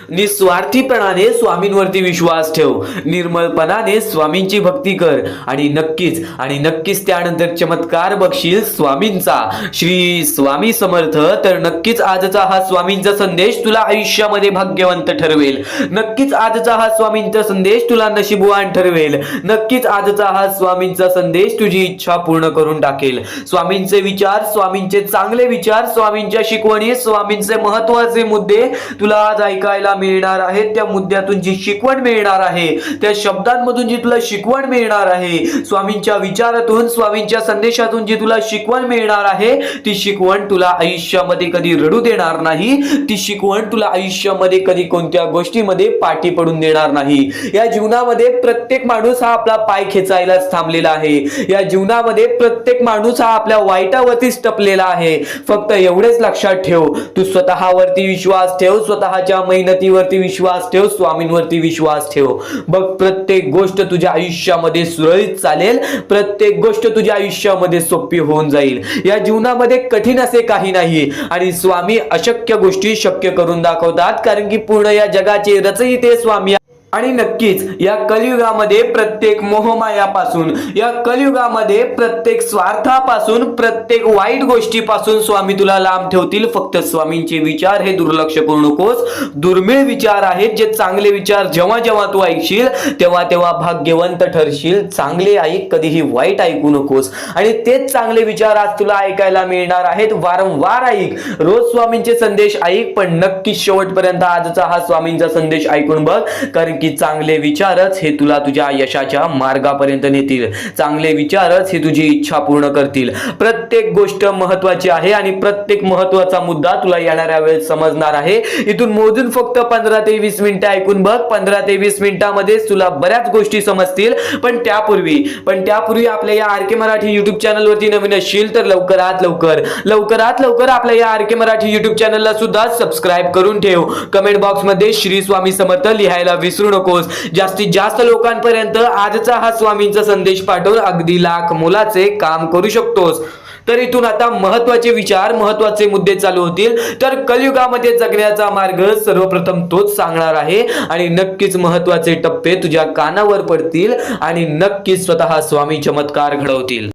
निस्वार्थीपणाने स्वामींवरती विश्वास ठेव, निर्मळपणाने स्वामींची भक्ती कर आणि नक्कीच त्यानंतर चमत्कार बघशील स्वामींचा। श्री स्वामी समर्थ। तर नक्कीच आजचा हा स्वामींचा संदेश तुला आयुष्यामध्ये भाग्यवंत ठरवेल, नक्कीच आजचा हा स्वामींचा संदेश तुला नशीबवान ठरवेल, नक्कीच आजचा हा स्वामींचा संदेश तुझी इच्छा पूर्ण करून टाकेल। स्वामींचे विचार, स्वामींचे चांगले विचार, स्वामींच्या शिकवणी, स्वामींचे महत्त्वाचे मुद्दे तुला आज ऐकायला मिळणार आहेत। त्या मुद्द्यातून जी शिकवण मिळणार आहे, त्या शब्दांमधून जी तुला शिकवण मिळणार आहे, स्वामींच्या विचारातून, स्वामींच्या संदेशातून जी तुला शिकवण मिळणार आहे, ती शिकवण तुला आयुष्यामध्ये कधी रडू देणार नाही, ती शिकवण तुला आयुष्यामध्ये कधी कोणत्या गोष्टीमध्ये पाठी पडून देणार नाही। या जीवनामध्ये प्रत्येक माणूस हा आपला पाय खेचायलाच थांबलेला आहे, या जीवनामध्ये प्रत्येक माणूस हा आपल्या वाईटावरतीच टपलेला आहे। फक्त एवढेच लक्षात ठेव, तू स्वतःवरती विश्वास ठेव, स्वतःच्या मेहनतीवरती विश्वास ठेव, स्वामींवरती विश्वास ठेव। बघ, प्रत्येक गोष्ट तुझ्या आयुष्यामध्ये सुरळीत चालेल, प्रत्येक गोष्ट तुझ्या आयुष्यामध्ये सोपी होऊन जाईल। या जीवनामध्ये कठीण असे काही नाही आणि स्वामी अशक्य गोष्टी शक्य करून दाखवतात, कारण की पूर्ण या जगाचे रचयिते स्वामी। आणि नक्कीच या कलियुगामध्ये प्रत्येक मोहमायापासून, या कलियुगामध्ये प्रत्येक स्वार्थापासून, प्रत्येक वाईट गोष्टीपासून स्वामी तुला लांब ठेवतील। फक्त स्वामींचे विचार हे दुर्लक्ष करू नकोस, दुर्मिळ विचार आहेत जे चांगले विचार जेव्हा जेव्हा तू ऐकशील तेव्हा तेव्हा भाग्यवंत ठरशील। चांगले ऐक, कधीही वाईट ऐकू नकोस आणि तेच चांगले विचार आज तुला ऐकायला मिळणार आहेत। वारंवार ऐक, रोज स्वामींचे संदेश ऐक, पण नक्की शेवटपर्यंत आजचा हा स्वामींचा संदेश ऐकून बघ, कारण की चांगले विचारच हे तुला तुझ्या यशाच्या मार्गापर्यंत नेतील, चांगले विचारच हे तुझी इच्छा पूर्ण करतील। प्रत्येक गोष्ट महत्त्वाची आहे आणि प्रत्येक महत्त्वाचा मुद्दा तुला येणाऱ्या वेळेत समजणार आहे। इथून मोजून फक्त 15 ते 20 मिनिटं ऐकून बघ, 15 ते 20 मिनिटांमध्ये तुला बऱ्याच गोष्टी समजतील। पण त्यापूर्वी आपल्या या आर के मराठी युट्यूब चॅनलवरती नवीन असशील तर लवकरात लवकर आपल्या या आर के मराठी युट्यूब चॅनलला सुद्धा सबस्क्राइब करून ठेव। कमेंट बॉक्स मध्ये श्री स्वामी समर्थ लिहायला विसरू नकोस। जास्तीत जास्त लोकांपर्यंत आजचा हा स्वामींचा संदेश पाठवून अगदी लाख मोलाचे काम करू शकतोस। तर इथून आता महत्त्वाचे विचार, महत्त्वाचे मुद्दे चालू होतील। तर कलियुगामध्ये जगण्याचा मार्ग सर्वप्रथम तोच सांगणार आहे आणि नक्कीच महत्त्वाचे टप्पे तुझ्या कानावर पडतील आणि नक्कीच स्वतः स्वामी चमत्कार घडवतील।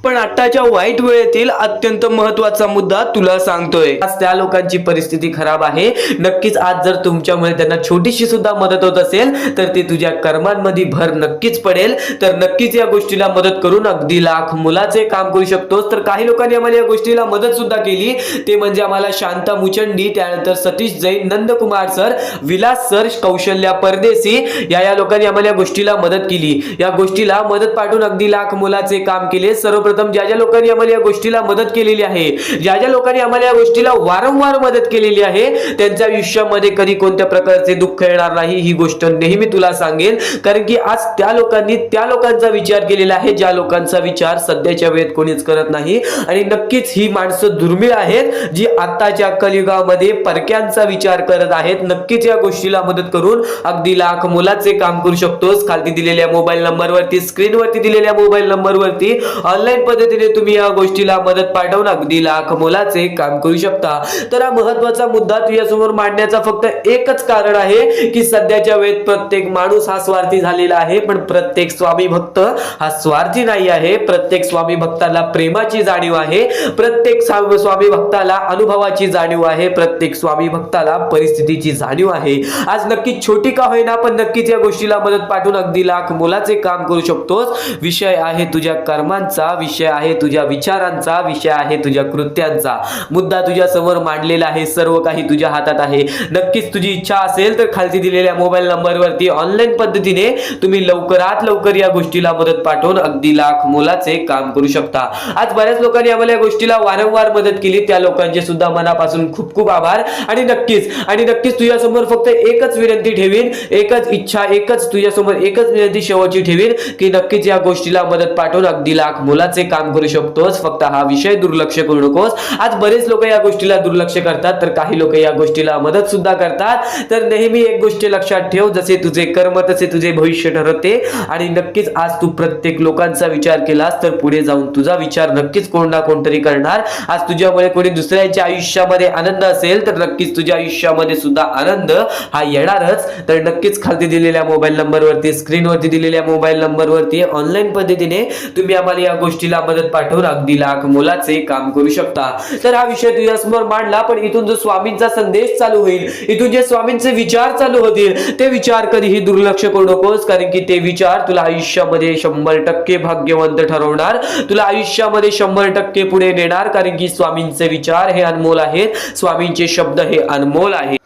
पण आताच्या वाईट वेळेतील अत्यंत महत्त्वाचा मुद्दा तुला सांगतोय। आज त्या लोकांची परिस्थिती खराब आहे, नक्कीच आज जर तुमच्यामुळे त्यांना छोटीशी सुद्धा मदत होत असेल तर ते तुझ्या कर्मांमध्ये भर नक्कीच पडेल। तर नक्कीच या गोष्टीला मदत करून अगदी लाख मोलाचे काम करू शकतोस। तर काही लोकांनी आम्हाला या गोष्टीला मदत सुद्धा केली, ते म्हणजे आम्हाला शांता मुचंडी, त्यानंतर सतीश जैन, नंदकुमार सर, विलास सर, कौशल्या परदेशी या लोकांनी आम्हाला या गोष्टीला मदत केली। या गोष्टीला मदत पाठवून अगदी लाख मोलाचे काम केले। सर्वप्रथम ज्या लोकांनी आम्हाला या गोष्टीला मदत केलेली आहे, ज्या लोकांनी आम्हाला या गोष्टीला वारंवार मदत केलेली आहे, त्यांच्या आयुष्यामध्ये कधी कोणत्या प्रकारचे दुःख येणार नाही, ही गोष्ट नेहमी तुला सांगेन। कारण की आज त्या लोकांचा विचार केलेला आहे ज्या लोकांचा विचार सध्याच्या वेळेत कोणीच करत नाही। आणि नक्कीच ही माणसं दुर्मिळ आहेत जी आताच्या कलियुगामध्ये परक्यांचा विचार करत आहेत। नक्कीच या गोष्टीला मदत करून अगदी लाख मोलाचे काम करू शकतोस। खाली दिलेल्या मोबाईल नंबरवरती, स्क्रीनवरती दिलेल्या मोबाईल नंबरवरती ऑनलाईन पद्धतीने तुम्ही या गोष्टीला मदत पाठवून अगदी लाख मोलाचे काम करू शकता। तर हा महत्त्वाचा मुद्दा तुझ्यासमोर मांडण्याचा फक्त एकच कारण आहे की सध्याच्या वेळेत प्रत्येक माणूस हा स्वार्थी झालेला आहे, पण प्रत्येक स्वामी भक्त हा स्वार्थी नाही आहे। प्रत्येक स्वामी भक्ताला प्रेमाची जाणीव आहे, प्रत्येक स्वामी भक्ताला अनुभवाची जाणीव आहे, प्रत्येक स्वामी भक्ताला परिस्थितीची जाणीव आहे। आज नक्की छोटी का होईना पण नक्कीच या गोष्टीला मदत पाठवून अगदी लाख मोलाचे काम करू शकतोस। विषय आहे तुझ्या कर्मांचा, विषय आहे तुझ्या विचारांचा, विषय आहे तुझ्या कृत्यांचा। मुद्दा तुझ्या समोर मांडलेला आहे, सर्व काही तुझ्या हातात आहे। नक्कीच तुझी इच्छा असेल तर खाली दिलेल्या मोबाईल नंबरवरती ऑनलाईन पद्धतीने तुम्ही लवकरात लवकर या गोष्टीला मदत पाठवून अगदी लाख मोलाचे काम करू शकता। आज बऱ्याच लोकांनी आम्हाला या गोष्टीला वारंवार मदत केली, त्या लोकांचे सुद्धा मनापासून खूप खूप आभार। आणि नक्कीच तुझ्या समोर फक्त एकच विनंती ठेवीन, एकच इच्छा, तुझ्या समोर एकच विनंती शेवटची ठेवीन की नक्कीच या गोष्टीला मदत पाठवून अगदी लाख मोलाचे महत्वाचे काम करू शकतोस. फक्त हा विषय दुर्लक्ष करू नकोस. आज बरेच लोक या गोष्टीला दुर्लक्ष करतात, तर काही लोक या गोष्टीला मदत सुद्धा करतात. तर नेहमी एक गोष्ट लक्षात ठेव, जसे तुझे कर्म तसे तुझे भविष्य ठरते. आणि नक्कीच आज तू प्रत्येक लोकांचा विचार केलास तर पुढे जाऊन तुझा विचार नक्कीच कोण ना कोणतरी करणार. आज तुझ्यामुळे कोणी दुसऱ्याच्या आयुष्यामध्ये आनंद असेल तर नक्कीच तुझ्या आयुष्यामध्ये सुद्धा आनंद हा येणारच. तर नक्कीच खाली दिलेल्या मोबाईल नंबरवरती, स्क्रीनवरती दिलेल्या मोबाईल नंबरवरती ऑनलाईन पद्धतीने तुम्ही आम्हाला या गोष्टीला मदत पाठवून अगदी लाख मोलाचे काम करू शकता. तर हा विषय तुझ्यासमोर मांडला, पण इथून जो स्वामींचा संदेश चालू होईल, इथून जे स्वामींचे विचार चालू होतील ते विचार कधीही दुर्लक्ष करू नकोस. कारण की ते विचार तुला आयुष्यामध्ये 100% भाग्यवंत ठरवणार, तुला आयुष्यामध्ये 100% पुढे नेणार. कारण की स्वामींचे विचार हे अनमोल आहेत, स्वामींचे शब्द हे अनमोल आहेत.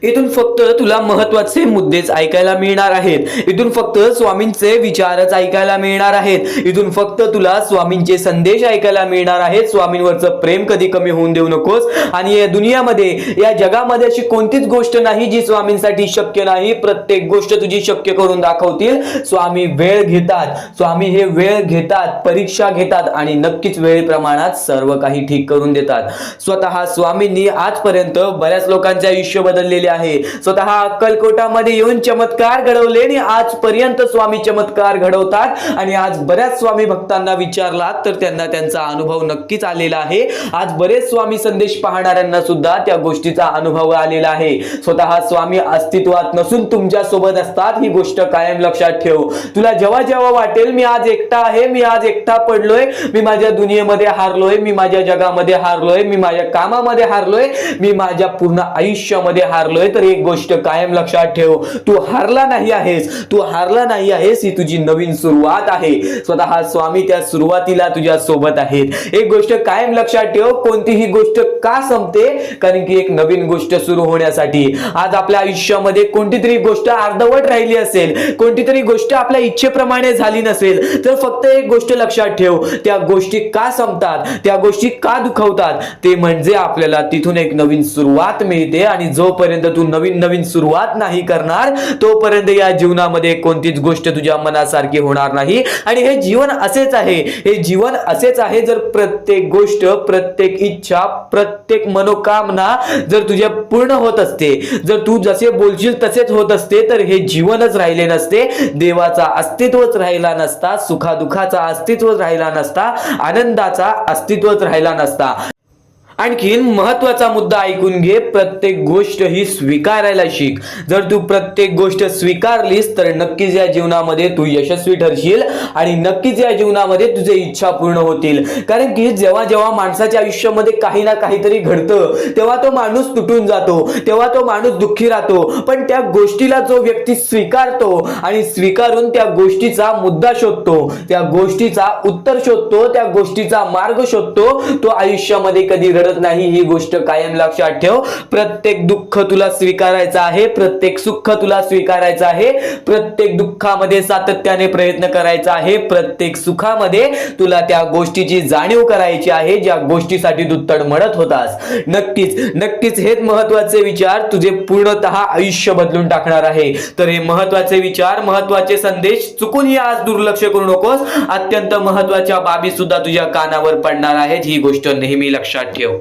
इथून फक्त तुला महत्वाचे मुद्देच ऐकायला मिळणार आहेत. इथून फक्त स्वामींचे विचारच ऐकायला मिळणार आहेत. इथून फक्त तुला स्वामींचे संदेश ऐकायला मिळणार आहेत. स्वामींवरचं प्रेम कधी कमी होऊन देऊ नकोस. आणि या दुनियामध्ये, या जगामध्ये अशी कोणतीच गोष्ट नाही जी स्वामींसाठी शक्य नाही. प्रत्येक गोष्ट तुझी शक्य करून दाखवतील. स्वामी वेळ घेतात, स्वामी हे वेळ घेतात, परीक्षा घेतात आणि नक्कीच वेळे प्रमाणात सर्व काही ठीक करून देतात. स्वतः स्वामींनी आजपर्यंत बऱ्याच लोकांचे आयुष्य बदललेले आहे. स्वतः अक्कलकोटामध्ये येऊन चमत्कार घडवले आणि आजपर्यंत स्वामी चमत्कार घडवतात. आणि आज बऱ्याच स्वामी भक्तांना विचारलात तर त्यांना त्यांचा अनुभव नक्कीच आलेला आहे. आज बरेच स्वामी संदेश पाहणाऱ्यांना सुद्धा त्या गोष्टीचा अनुभव आलेला आहे. स्वतः स्वामी अस्तित्वात नसून तुमच्या सोबत असतात, ही गोष्ट कायम लक्षात ठेव. तुला जेव्हा जेव्हा वाटेल मी आज एकटा आहे, मी आज एकटा पडलोय, मी माझ्या दुनियेमध्ये हारलोय, मी माझ्या जगामध्ये हारलोय, मी माझ्या कामामध्ये हारलोय, मी माझ्या पूर्ण आयुष्यामध्ये हारलोय, तर एक गोष्ट कायम लक्षात ठेव, तू हारला नाही आहेस, तू हारला नाही आहेस. ही तुझी नवीन सुरुवात आहे. स्वतः स्वामी त्या सुरुवातीला तुझ्या सोबत आहेत. एक गोष्ट कायम लक्षात ठेव, कोणतीही गोष्ट का संपते? कारण की एक नवीन गोष्ट सुरू होण्यासाठी. आज आपल्या आयुष्यामध्ये कोणती तरी गोष्ट अर्धवट राहिली असेल, कोणती तरी गोष्ट आपल्या इच्छेप्रमाणे झाली नसेल, तर फक्त एक गोष्ट लक्षात ठेव, त्या गोष्टी का संपतात, त्या गोष्टी का दुखवतात, ते म्हणजे आपल्याला तिथून एक नवीन सुरुवात मिळते. आणि जोपर्यंत तू नवीन सुरुवात नाही करणार तोपर्यंत या जीवनामध्ये कोणतीच गोष्ट तुझ्या मनासारखी होणार नाही. आणि हे जीवन असेच आहे, हे जीवन असेच आहे. जर प्रत्येक गोष्ट, प्रत्येक इच्छा, प्रत्येक मनोकामना जर तुझ्या पूर्ण होत असते, जर तू जसे बोलशील तसेच होत असते, तर हे जीवनच राहिले नसते. देवाचा अस्तित्वच राहिला नसता, सुखादुखाचा अस्तित्वच राहिला नसता, आनंदाचा अस्तित्वच राहिला नसता. आणखीन महत्वाचा मुद्दा ऐकून घे, प्रत्येक गोष्ट ही स्वीकारायला शिक. जर तू प्रत्येक गोष्ट स्वीकारलीस तर नक्कीच या जीवनामध्ये तू यशस्वी ठरशील आणि नक्कीच या जीवनामध्ये तुझे इच्छा पूर्ण होतील. कारण की जेव्हा जेव्हा माणसाच्या आयुष्यामध्ये काही ना काहीतरी घडतं तेव्हा तो माणूस तुटून जातो, तेव्हा तो माणूस दुःखी राहतो. पण त्या गोष्टीला जो व्यक्ती स्वीकारतो आणि स्वीकारून त्या गोष्टीचा मुद्दा शोधतो, त्या गोष्टीचा उत्तर शोधतो, त्या गोष्टीचा मार्ग शोधतो, तो आयुष्यामध्ये कधी रडत नाही. ही गोष्ट कायम लक्षात ठेव. प्रत्येक दुःख तुला स्वीकारायचं आहे, प्रत्येक सुख तुला स्वीकारायचं आहे, प्रत्येक दुःखामध्ये सातत्याने प्रयत्न करायचा आहे, प्रत्येक सुखामध्ये तुला त्या गोष्टीची जाणीव करायची आहे ज्या गोष्टीसाठी तू तडमडत होतास. नक्कीच नक्कीच हेच महत्वाचे विचार तुझे पूर्णतः आयुष्य बदलून टाकणार आहे. तर हे महत्वाचे विचार, महत्वाचे संदेश चुकूनही आज दुर्लक्ष करू नकोस. अत्यंत महत्वाच्या बाबी सुद्धा तुझ्या कानावर पडणार आहेत, ही गोष्ट नेहमी लक्षात ठेव.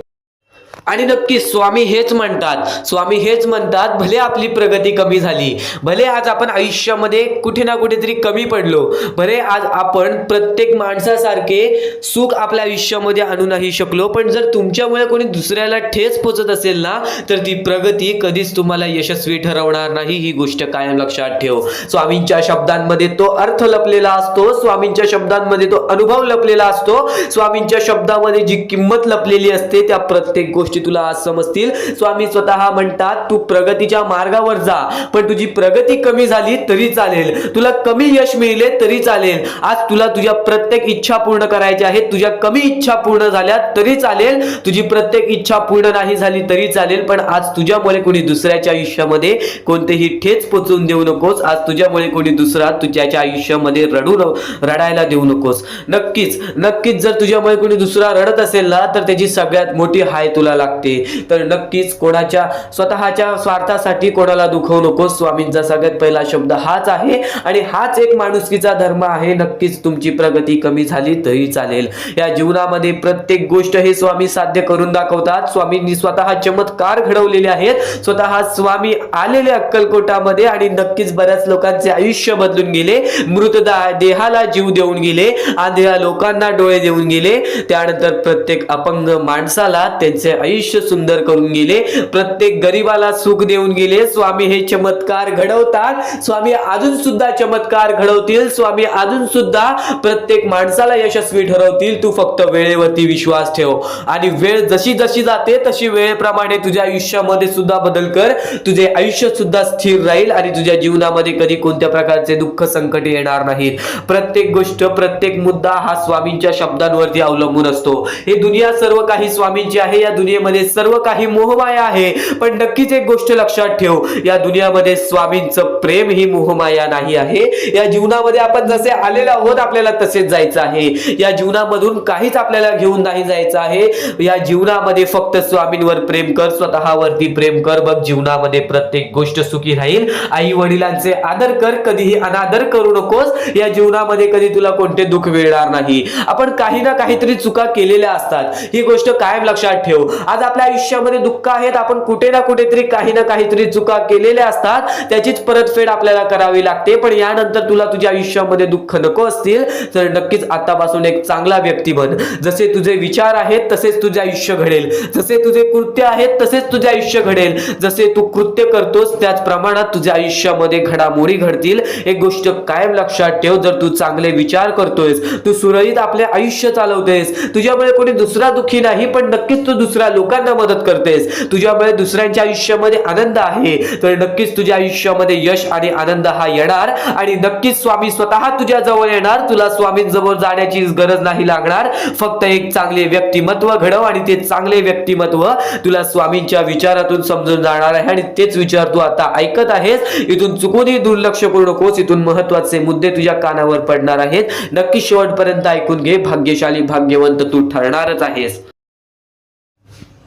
आणि नक्की स्वामी हेच म्हणतात, स्वामी हेच म्हणतात, भले आपली प्रगती कमी झाली, भले आज आपण आयुष्यामध्ये कुठे ना कुठेतरी कमी पडलो, भले आज आपण प्रत्येक माणसासारखे सुख आपल्या आयुष्यामध्ये आणू नाही शकलो, पण जर तुमच्यामुळे कोणी दुसऱ्याला ठेच पोचत असेल ना तर ती प्रगती कधीच तुम्हाला यशस्वी ठरवणार नाही. ही गोष्ट कायम लक्षात ठेव. स्वामींच्या शब्दांमध्ये तो अर्थ लपलेला असतो, स्वामींच्या शब्दांमध्ये तो अनुभव लपलेला असतो, स्वामींच्या शब्दामध्ये जी किंमत लपलेली असते त्या प्रत्येक गोष्टी तुला आज समजतील. स्वामी स्वतः म्हणतात, तू प्रगतीच्या मार्गावर जा, पण तुझी प्रगती कमी झाली तरी चालेल, तुला कमी यश मिळले तरी चालेल. आज तुला तुझ्या प्रत्येक इच्छा पूर्ण करायच्या आहेत, तुझ्या कमी इच्छा पूर्ण झाल्या तरी चालेल, तुझी प्रत्येक इच्छा पूर्ण नाही झाली तरी चालेल, पण आज तुझ्यामुळे कोणी दुसऱ्याच्या आयुष्यामध्ये कोणतेही ठेच पोचवून देऊ नकोस. आज तुझ्यामुळे कोणी दुसरा तुझ्याच्या आयुष्यामध्ये रडायला देऊ नकोस. नक्कीच नक्कीच जर तुझ्यामुळे कोणी दुसरा रडत असेल ना तर त्याची सगळ्यात मोठी हाय तुला लागते. तर नक्कीच कोणाच्या स्वतःच्या स्वार्थासाठी कोणाला दुखवू नको. स्वामींचा सगळ्यात पहिला शब्द हाच आहे आणि हाच एक माणुसकीचा धर्म आहे. नक्कीच तुमची प्रगती कमी झाली तरी चालेल. या जीवनामध्ये प्रत्येक गोष्ट हे स्वामी साध्य करून दाखवतात. स्वामींनी स्वतः चमत्कार घडवलेले आहेत. स्वतः स्वामी आलेले अक्कलकोटामध्ये आणि नक्कीच बऱ्याच लोकांचे आयुष्य बदलून गेले. मृत देहाला जीव देऊन गेले, आंधळ्या लोकांना डोळे देऊन गेले, त्यानंतर प्रत्येक अपंग माणसाला त्यांचे आयुष्य सुंदर करून गेले, प्रत्येक गरीबाला सुख देऊन गेले. स्वामी हे चमत्कार घडवतात. स्वामी अजून सुद्धा चमत्कार घडवतील. स्वामी अजून सुद्धा प्रत्येक माणसाला यशस्वी ठरवतील. तू फक्त वेळेवरती विश्वास ठेव आणि वेळ जशी जशी जाते तशी वेळेप्रमाणे तुझ्या आयुष्यामध्ये सुद्धा बदल कर. तुझे आयुष्य सुद्धा स्थिर राहील आणि तुझ्या जीवनामध्ये कधी कोणत्या प्रकारचे दुःख संकट येणार नाहीत. प्रत्येक गोष्ट, प्रत्येक मुद्दा हा स्वामींच्या शब्दांवरती अवलंबून असतो. हे दुनिया सर्व काही स्वामींची आहे. या दुनियेमध्ये सर्व काही मोहमाया आहे. पण नक्कीच एक गोष्ट लक्षात ठेव, या दुनियामध्ये स्वामींचं प्रेम ही मोहमाया नाही आहे. या जीवनामध्ये आपण जसे आलेलो आहोत आपल्याला तसेच जायचं आहे. या जीवनामधून काहीच आपल्याला घेऊन नाही जायचं आहे. या जीवनामध्ये फक्त स्वामींवर प्रेम कर, स्वतःवरती प्रेम कर. बघ जीवनामध्ये प्रत्येक गोष्ट सुखी राहील. आई वडिलांचे आदर कर, कधीही अनादर करू नकोस. या जीवनामध्ये कधी तुला कोणते दुःख मिळणार नाही. आपण काही ना काहीतरी चुका केलेल्या असतात, ही गोष्ट कायम लक्षात ठेव. आज आपल्या आयुष्यामध्ये दुःख आहेत, आपण कुठे ना कुठेतरी काही ना काहीतरी चुका केलेल्या असतात, त्याचीच परतफेड आपल्याला करावी लागते. पण यानंतर तुला तुझ्या आयुष्यामध्ये दुःख नको असतील तर नक्कीच आतापासून एक चांगला व्यक्ती बन. जसे तुझे विचार आहेत तसेच तुझे आयुष्य घडेल. जसे तुझे कृत्य आहेत तसेच तुझे आयुष्य घडेल. जसे तू कृत्य करतोस त्याच प्रमाणात तुझ्या आयुष्यामध्ये घडामोडी घडतील. एक गोष्ट कायम लक्षात ठेव, जर तू चांगले विचार करतोयस, तू सुरळीत आपले आयुष्य चालवतेस, तुझ्यामुळे कोणी दुसरा दुःखी नाही पण नक्कीच तू दुसऱ्या लोकांना मदत करतेस, तुझ्यामुळे दुसऱ्यांच्या आयुष्यामध्ये आनंद आहे, तर नक्कीच तुझ्या आयुष्यामध्ये यश आणि आनंद हा येणार आणि नक्कीच स्वामी स्वतः तुझ्या जवळ येणार. तुला स्वामींजवळ जाण्याची गरज नाही लागणार. फक्त एक चांगले व्यक्तिमत्व घडव आणि ते चांगले व्यक्तिमत्व तुला स्वामींच्या विचारातून समजून जाणार आहे आणि तेच विचार तू आता ऐकत आहेस. इथून चुकूनही दुर्लक्ष करू नकोस. इथून महत्त्वाचे मुद्दे तुझ्या कानावर पडणार आहेत. नक्की शेवटपर्यंत ऐकून घे. भाग्यशाली भाग्यवंत तू ठरणारच आहेस.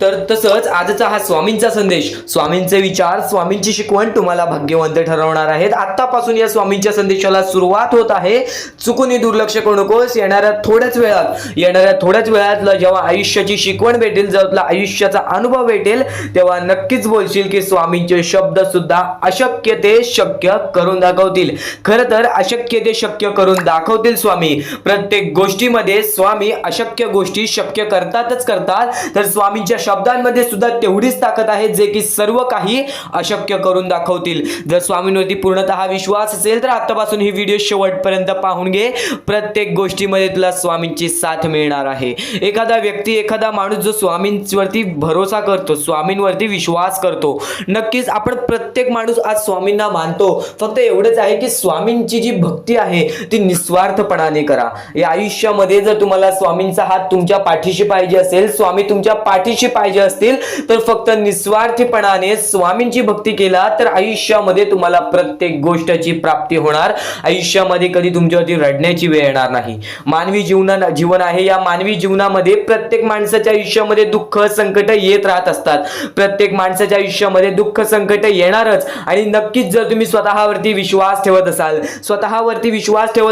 तर तसंच आजचा हा स्वामींचा संदेश, स्वामींचे विचार, स्वामींची शिकवण तुम्हाला भाग्यवंत ठरवणार आहेत. आतापासून या स्वामींच्या संदेशाला सुरुवात होत आहे. चुकूनही दुर्लक्ष करू नकोस. येणाऱ्या थोड्याच वेळात जेव्हा आयुष्याची शिकवण भेटेल, जेव्हा तुला आयुष्याचा अनुभव भेटेल, तेव्हा नक्कीच बोलशील की स्वामींचे शब्द सुद्धा अशक्य ते शक्य करून दाखवतील. खरं तर अशक्य ते शक्य करून दाखवतील स्वामी. प्रत्येक गोष्टीमध्ये स्वामी अशक्य गोष्टी शक्य करतातच करतात. तर स्वामींच्या शब्दांमध्ये सुद्धा तेवढीच ताकद आहे जे की सर्व काही अशक्य करून दाखवतील. जर स्वामींवरती पूर्णतः विश्वास असेल तर आतापासून ही व्हिडिओ शेवटपर्यंत पाहून घे. प्रत्येक गोष्टीमध्ये तुला स्वामींची साथ मिळणार आहे. एखादा व्यक्ती, एखादा माणूस जो स्वामींवरती भरोसा करतो, स्वामींवरती विश्वास करतो, नक्कीच आपण प्रत्येक माणूस आज स्वामींना मानतो. फक्त एवढंच आहे की स्वामींची जी भक्ती आहे ती निस्वार्थपणाने करा. या आयुष्यामध्ये जर तुम्हाला स्वामींचा हात तुमच्या पाठीशी पाहिजे असेल, स्वामी तुमच्या पाठीशी पाहिजे असतील, तर फक्त निस्वार्थीपणाने स्वामींची भक्ती केला तर आयुष्यामध्ये तुम्हाला प्रत्येक गोष्टीची प्राप्ती होणार. आयुष्यामध्ये कधी तुमच्यावरती रडण्याची वेळ येणार नाही. मानवी जीवन आहे. या मानवी जीवनामध्ये प्रत्येक माणसाच्या आयुष्यामध्ये दुःख संकट येत राहत असतात. प्रत्येक माणसाच्या आयुष्यामध्ये दुःख संकट येणारच आणि नक्कीच जर तुम्ही स्वतःवरती विश्वास ठेवत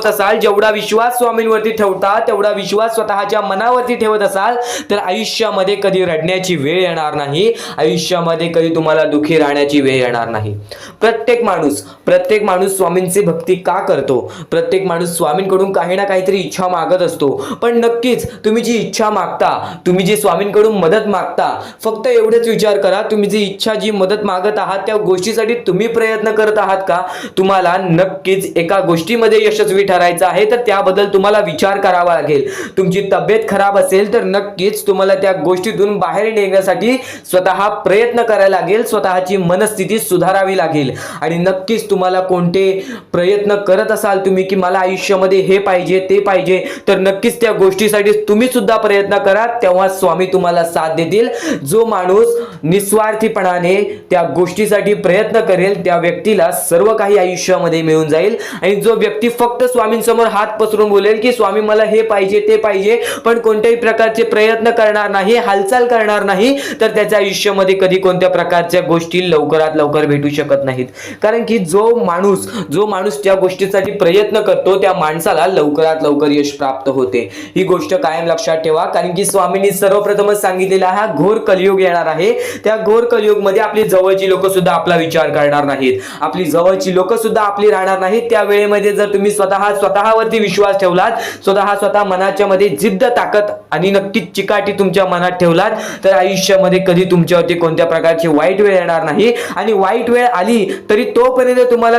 असाल, जेवढा विश्वास स्वामींवरती ठेवता तेवढा विश्वास स्वतःच्या मनावरती ठेवत असाल, तर आयुष्यामध्ये कधी रडण्याची वेळ येणार नाही. आयुष्यामध्ये कधी तुम्हाला दुःखी राहण्याची वेळ येणार नाही. प्रत्येक माणूस स्वामींची भक्ती का करतो? प्रत्येक माणूस स्वामींकडून काही ना काहीतरी इच्छा मागत असतो. पण नक्कीच तुम्ही जी इच्छा मागता, तुम्ही जी स्वामींकडून मदत मागता, फक्त एवढेच विचार करा, तुम्ही जी इच्छा, जी मदत मागत आहात त्या गोष्टीसाठी तुम्ही प्रयत्न करत आहात का? तुम्हाला नक्कीच एका गोष्टीमध्ये यशस्वी ठरायचं आहे तर त्याबद्दल तुम्हाला विचार करावा लागेल. तुमची तब्येत खराब असेल तर नक्कीच तुम्हाला त्या गोष्टीतून बाहेर निघण्यासाठी स्वतः प्रयत्न करायला लागेल. स्वतःची मनस्थिती सुधारावी लागेल आणि नक्कीच तुम्हाला कोणते प्रयत्न करत असाल तुम्ही की मला आयुष्यामध्ये हे पाहिजे ते पाहिजे, तर नक्कीच त्या गोष्टीसाठी तुम्ही सुद्धा प्रयत्न करा. तेव्हा स्वामी तुम्हाला साथ देतील. जो माणूस निस्वार्थीपणाने त्या गोष्टीसाठी प्रयत्न करेल त्या व्यक्तीला सर्व काही आयुष्यामध्ये मिळून जाईल. आणि जो व्यक्ती फक्त स्वामींसमोर हात पसरून बोलेल की स्वामी मला हे पाहिजे ते पाहिजे, पण कोणत्याही प्रकारचे प्रयत्न करणार नाही, हालचाल करणार राहणार नाही तर त्याच्या आयुष्यामध्ये कधी कोणत्या प्रकारच्या गोष्टी लवकरात लवकर भेटू शकत नाहीत. कारण की जो माणूस त्या गोष्टीसाठी प्रयत्न करतो त्या माणसाला लवकरात लवकर यश प्राप्त होते. ही गोष्ट कायम लक्षात ठेवा. कारण की स्वामींनी सर्वप्रथमच सांगितलेला हा घोर कलियुग येणार आहे. त्या घोर कलियुग मध्ये आपली जवळची लोक सुद्धा आपला विचार करणार नाहीत, आपली जवळची लोक सुद्धा आपली राहणार नाहीत. त्या वेळेमध्ये जर तुम्ही स्वतःवरती विश्वास ठेवलात, स्वतः मनाच्या मध्ये जिद्द, ताकद आणि नक्कीच चिकाटी तुमच्या मनात ठेवलात तर आयुष्यामध्ये कधी तुमच्यावरती कोणत्या प्रकारची वाईट वेळ येणार नाही. आणि वाईट वेळ आली तरी तोपर्यंत तुम्हाला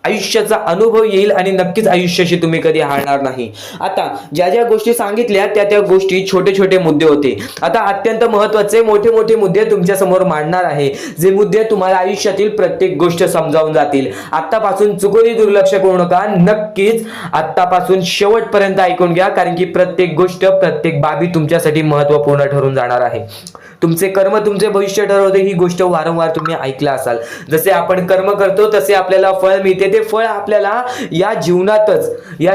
आयुष्याचा अनुभव येईल आणि नक्कीच आयुष्याशी तुम्ही कधी हारणार नाही. आता ज्या गोष्टी सांगितल्या त्या गोष्टी छोटे छोटे मुद्दे होते. आता अत्यंत महत्त्वाचे मोठे मोठे मुद्दे तुमच्या समोर मांडणार आहे, जे मुद्दे तुम्हाला आयुष्यातील प्रत्येक गोष्ट समजावून जातील. आतापासून चुकूनही दुर्लक्ष करू नका, नक्कीच आतापासून शेवटपर्यंत ऐकून घ्या. कारण की प्रत्येक गोष्ट, प्रत्येक बाबी तुमच्यासाठी महत्त्वपूर्ण ठरून जाणार आहे. तुमचे कर्म तुमचे भविष्य ठरवते, ही गोष्ट वारंवार तुम्ही ऐकला असाल. जसे आपण कर्म करतो तसे आपल्याला फळ मिळते. ते फळ आपल्याला या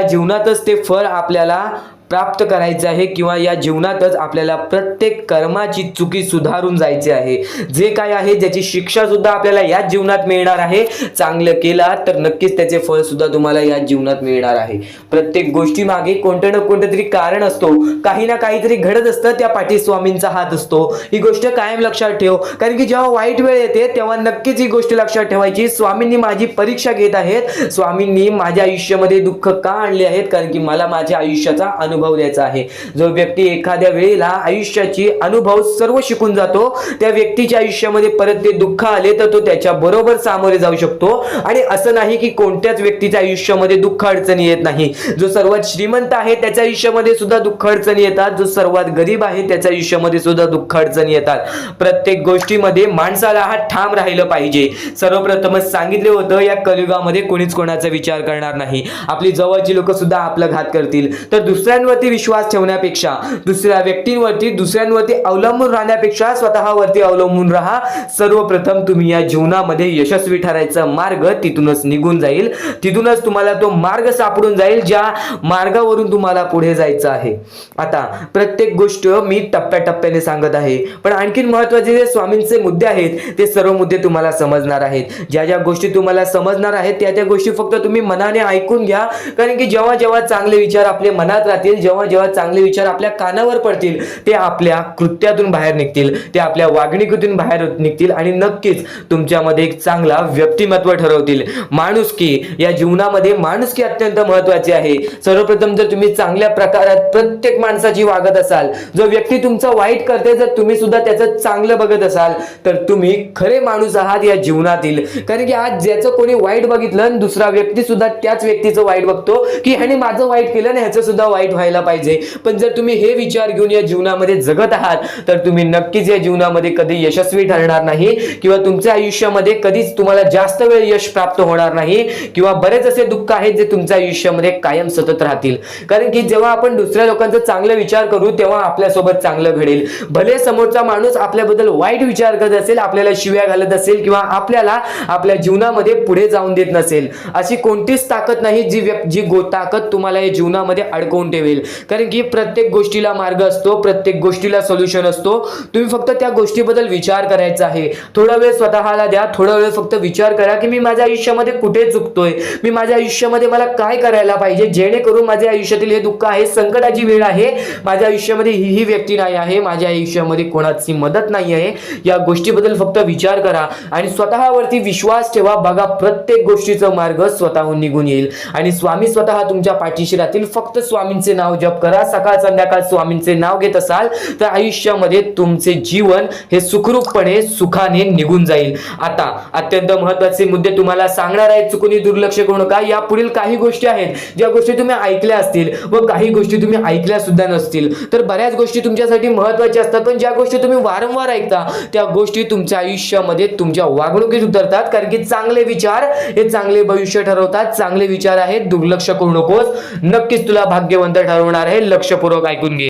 जीवनातच ते फळ आपल्याला प्राप्त करायचे आहे किंवा या जीवनातच आपल्याला प्रत्येक कर्माची चुकी सुधारून जायची आहे. जे काय आहे ज्याची शिक्षा सुद्धा आपल्याला या जीवनात मिळणार आहे. चांगलं केला तर नक्कीच त्याचे फळ सुद्धा तुम्हाला या जीवनात मिळणार आहे. प्रत्येक गोष्टी मागे कोणतं ना कोणतं तरी कारण असतो, काही ना काहीतरी घडत असतं, त्या पाठी स्वामींचा हात असतो. ही गोष्ट कायम लक्षात ठेव. कारण की जेव्हा वाईट वेळ येते तेव्हा नक्कीच ही गोष्ट लक्षात ठेवायची, स्वामींनी माझी परीक्षा घेत आहेत, स्वामींनी माझ्या आयुष्यामध्ये दुःख का आणले आहेत, कारण की मला माझ्या आयुष्याचा अनुभव द्यायचा आहे. जो व्यक्ती एखाद्या वेळेला आयुष्याची अनुभव सर्व शिकून जातो, त्या व्यक्तीच्या आयुष्यामध्ये परत ते दुःख आले तर तो त्याच्या बरोबर सामोरे जाऊ शकतो. आणि असं नाही की कोणत्याच व्यक्तीच्या आयुष्यामध्ये दुःख अडचणी येत नाही. जो सर्वात श्रीमंत आहे त्याच्या आयुष्यामध्ये सुद्धा दुःख अडचणी येतात, जो सर्वात गरीब आहे त्याच्या आयुष्यामध्ये सुद्धा दुःख अडचणी येतात. प्रत्येक गोष्टीमध्ये माणसाला हा ठाम राहिलं पाहिजे. सर्वप्रथमच सांगितले होतं, या कलियुगामध्ये कोणीच कोणाचा विचार करणार नाही. आपली जवळची लोक सुद्धा आपला घात करतील. तर दुसऱ्यांवरती विश्वास ठेवण्यापेक्षा, दुसऱ्या व्यक्तींवरती, दुसऱ्यांवरती अवलंबून राहण्यापेक्षा स्वतःवरती अवलंबून राहा. सर्वप्रथम तुम्ही या जीवनामध्ये यशस्वी ठरायचा मार्ग तिथूनच निघून जाईल, तिथूनच तुम्हाला तो मार्ग सापडून जाईल ज्या मार्गावरून तुम्हाला पुढे जायचं आहे. आता प्रत्येक गोष्ट मी टप्प्याटप्प्याने सांगत आहे, पण आणखीन महत्त्वाचे जे स्वामींचे मुद्दे आहेत ते सर्व मुद्दे तुम्हाला समजणार आहेत. ज्या गोष्टी तुम्हाला समजणार आहेत त्या गोष्टी फक्त तुम्ही मनाने ऐकून घ्या. कारण की जेव्हा जेव्हा चांगले विचार आपल्या मनात राहतील, जेव्हा जेव्हा चांगले विचार आपल्या कानावर पडतील, ते आपल्या कृत्यातून बाहेर निघतील, ते आपल्या वागणुकीतून बाहेर निघतील आणि नक्कीच तुमच्यामध्ये एक चांगला व्यक्तिमत्व ठरवतील. माणुसकी, या जीवनामध्ये माणुसकी अत्यंत महत्त्वाची आहे. सर्वप्रथम जर तुम्ही चांगल्या प्रकारात प्रत्येक माणसाची वागत असाल, जो व्यक्ती तुमचा वाईट करते जर तुम्ही सुद्धा त्याचं चांगलं बघत असाल तर तुम्ही खरे माणूस आहात या जीवनातील. कारण की आज ज्याचं कोणी वाईट बघितलं आणि दुसरा व्यक्ती सुद्धा त्याच व्यक्तीचं वाईट बघतो की ह्याने माझं वाईट केलं आणि ह्याचं सुद्धा वाईट व्हायला पाहिजे. पण जर तुम्ही हे विचार घेऊन या जीवनामध्ये जगत आहात तर तुम्ही नक्कीच या जीवनामध्ये कधी यशस्वी ठरणार नाही किंवा तुमच्या आयुष्यामध्ये कधीच तुम्हाला जास्त वेळ यश प्राप्त होणार नाही किंवा बरेच असे दुःख आहेत जे तुमच्या आयुष्यामध्ये कायम सतत राहतील. कारण की जेव्हा आपण दुसऱ्या लोकांचा चांगला विचार करू तेव्हा आपल्यासोबत चांगलं घडेल. भले समोरचा माणूस आपल्याबद्दल वाईट विचार करत असेल, आपल्याला शिव्या घालत असेल किंवा आपल्याला आपल्या जीवनामध्ये पुढे जाऊन देत नसेल, अशी कोणतीच ताकद नाही जी ताकद तुम्हाला या जीवनामध्ये अडकवून ठेवेल. कारण की प्रत्येक गोष्टीला मार्ग असतो, प्रत्येक गोष्टीला सोल्युशन असतो. तुम्ही फक्त त्या गोष्टीबद्दल विचार करायचा आहे. थोडा वेळ स्वतःला द्या, थोडा वेळ फक्त विचार करा की मी माझ्या आयुष्यामध्ये कुठे चुकतोय, मी माझ्या आयुष्यामध्ये मला काय करायला पाहिजे जेणेकरून माझ्या आयुष्यातील हे दुःख आहे, संकटाची वेळ आहे, माझ्या आयुष्यामध्ये ही व्यक्ती नाही आहे, माझ्या आयुष्यामध्ये कोणाची मदत नाही आहे. या गोष्टीबद्दल फक्त विचार करा आणि स्वतःवरती विश्वास ठेवा. बघा प्रत्येक गोष्टीचा मार्ग स्वतःहून निघून येईल आणि स्वामी स्वतः तुमच्या पाठीशी राहतील. फक्त स्वामींचे नाव जप करा. सकाळ संध्याकाळ स्वामींचे नाव घेत असाल तर आयुष्यामध्ये तुमचे जीवन हे सुखरूपपणे सुखाने निघून जाईल. आता अत्यंत महत्त्वाचे मुद्दे तुम्हाला सांगणार आहेत, चुकून दुर्लक्ष करू नका. या पुढील काही गोष्टी आहेत ज्या गोष्टी तुम्ही ऐकल्या असतील व काही गोष्टी तुम्ही ऐकल्या सुद्धा नसतील. तर बऱ्याच गोष्टी तुमच्यासाठी महत्त्वाच्या असतात, पण ज्या गोष्टी तुम्ही वारंवार ऐकता त्या गोष्टी तुमच्या आयुष्यामध्ये तुमच्या वागणुकीत उतरतात. कारण की चांगले विचार हे चांगले भविष्य ठरवतात. चांगले विचार आहेत, दुर्लक्ष करू नकोस. नक्कीच तुला भाग्यवंत ठरवणार आहे. लक्षपूर्वक ऐकून घे.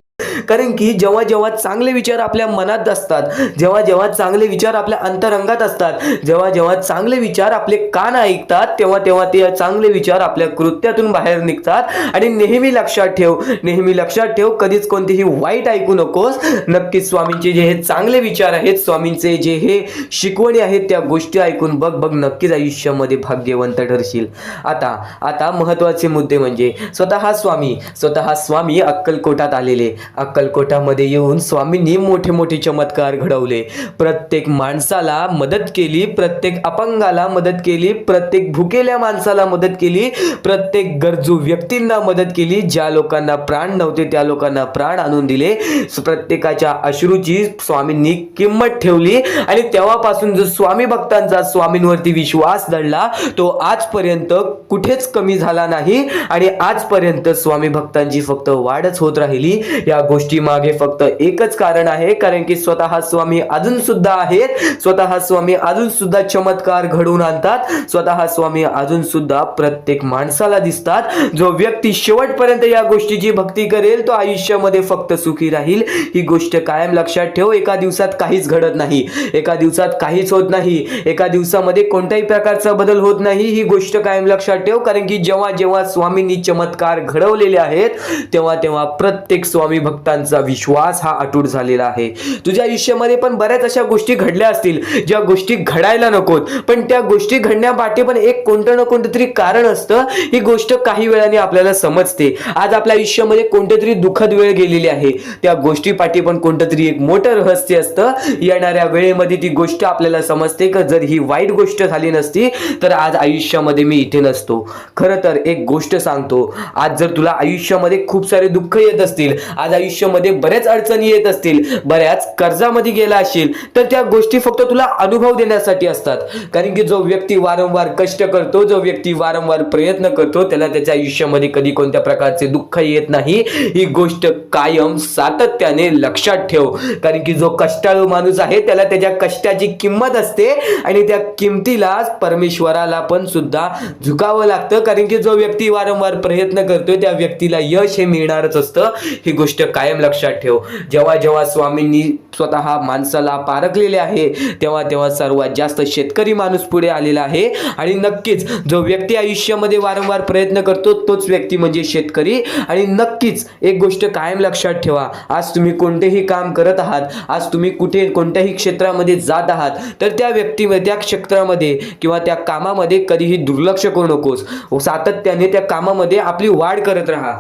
कारण की जेव्हा जेव्हा चांगले विचार आपल्या मनात असतात, जेव्हा जेव्हा चांगले विचार आपल्या अंतरंगात असतात, जेव्हा जेव्हा चांगले विचार आपले कान ऐकतात, तेव्हा तेव्हा ते चांगले विचार आपल्या कृत्यातून बाहेर निघतात. आणि नेहमी लक्षात ठेव, नेहमी लक्षात ठेव, कधीच कोणतीही वाईट ऐकू नकोस. नक्कीच स्वामींचे जे हे चांगले विचार आहेत, स्वामींचे जे हे शिकवणी आहेत, त्या गोष्टी ऐकून बघ बघ नक्कीच आयुष्यामध्ये भाग्यवंत ठरशील. आता आता महत्त्वाचे मुद्दे म्हणजे स्वतः स्वामी अक्कलकोटात आलेले. अक्कलकोटामध्ये येऊन स्वामींनी मोठे मोठे चमत्कार घडवले. प्रत्येक माणसाला मदत केली, प्रत्येक अपंगाला मदत केली, प्रत्येक भुकेल्या माणसाला मदत केली, प्रत्येक गरजू व्यक्तींना मदत केली. ज्या लोकांना प्राण नव्हते त्या लोकांना प्राण आणून दिले. प्रत्येकाच्या अश्रूची स्वामींनी किंमत ठेवली. आणि तेव्हापासून जो स्वामी भक्तांचा स्वामींवरती विश्वास दडला तो आजपर्यंत कुठेच कमी झाला नाही. आणि आजपर्यंत स्वामी भक्तांची फक्त वाढच होत राहिली. या गोष्टी मागे फक्त एकच कारण आहे, कारण की स्वतः स्वामी अजून सुद्धा आहेत, स्वतः स्वामी अजून सुद्धा चमत्कार घडवून आणतात, स्वतः स्वामी अजून सुद्धा प्रत्येक माणसाला दिसतात. जो व्यक्ती शेवटपर्यंत या गोष्टीची भक्ती करेल तो आयुष्यामध्ये फक्त सुखी राहील. ही गोष्ट कायम लक्षात ठेव. एका दिवसात काहीच घडत नाही, एका दिवसात काहीच होत नाही, एका दिवसामध्ये कोणत्याही प्रकारचा बदल होत नाही. ही गोष्ट कायम लक्षात ठेव, कारण की जेव्हा जेव्हा स्वामींनी चमत्कार घडवलेले आहेत तेव्हा तेव्हा प्रत्येक स्वामी भक्तांचा विश्वास हा अटूट झालेला आहे. तुझ्या आयुष्यामध्ये पण बऱ्याच अशा गोष्टी घडल्या असतील ज्या गोष्टी घडायला नकोत, पण त्या गोष्टी घडण्यापाठी पण एक कोणतं ना कोणतं तरी कारण असतं. ही गोष्ट काही वेळाने आपल्याला समजते. आज आपल्या आयुष्यामध्ये कोणतेतरी दुःखद वेळ गेलेली आहे, त्या गोष्टीपाठी पण कोणतं तरी एक मोठं रहस्य असतं. येणाऱ्या वेळेमध्ये ती गोष्ट आपल्याला समजते की जर ही वाईट गोष्ट झाली नसती तर आज आयुष्यामध्ये मी इथे नसतो. खरं तर एक गोष्ट सांगतो, आज जर तुला आयुष्यामध्ये खूप सारे दुःख येत असतील, आज आयुष्यामध्ये बऱ्याच अडचणी येत असतील, बऱ्याच कर्जामध्ये गेला असेल, तर त्या गोष्टी फक्त तुला अनुभव देण्यासाठी असतात. कारण की जो व्यक्ती वारंवार कष्ट करतो, जो व्यक्ती वारंवार प्रयत्न करतो, त्याला त्याच्या आयुष्यामध्ये कधी कोणत्या प्रकारचे दुःख येत नाही. ही गोष्ट कायम सातत्याने लक्षात ठेव, कारण की जो कष्टाळू माणूस आहे त्याला त्याच्या कष्टाची किंमत असते आणि त्या किमतीला परमेश्वराला पण सुद्धा झुकावं लागतं. कारण की जो व्यक्ती वारंवार प्रयत्न करतोय त्या व्यक्तीला यश हे मिळणारच असतं. ही गोष्ट कायम लक्षात ठेव. जेव्हा जेव्हा स्वामींनी स्वतः माणसाला पारखलेले आहे तेव्हा तेव्हा सर्वात जास्त शेतकरी माणूस पुढे आलेला आहे. आणि नक्कीच जो व्यक्ती आयुष्यामध्ये वारंवार प्रयत्न करतो तोच व्यक्ती म्हणजे शेतकरी. आणि नक्कीच एक गोष्ट कायम लक्षात ठेवा, आज तुम्ही कोणतेही काम करत आहात, आज तुम्ही कुठे कोणत्याही क्षेत्रामध्ये जात आहात, तर त्या व्यक्तीमध्ये त्या क्षेत्रामध्ये किंवा त्या कामामध्ये कधीही दुर्लक्ष करू नकोस. सातत्याने त्या कामामध्ये आपली वाढ करत राहा,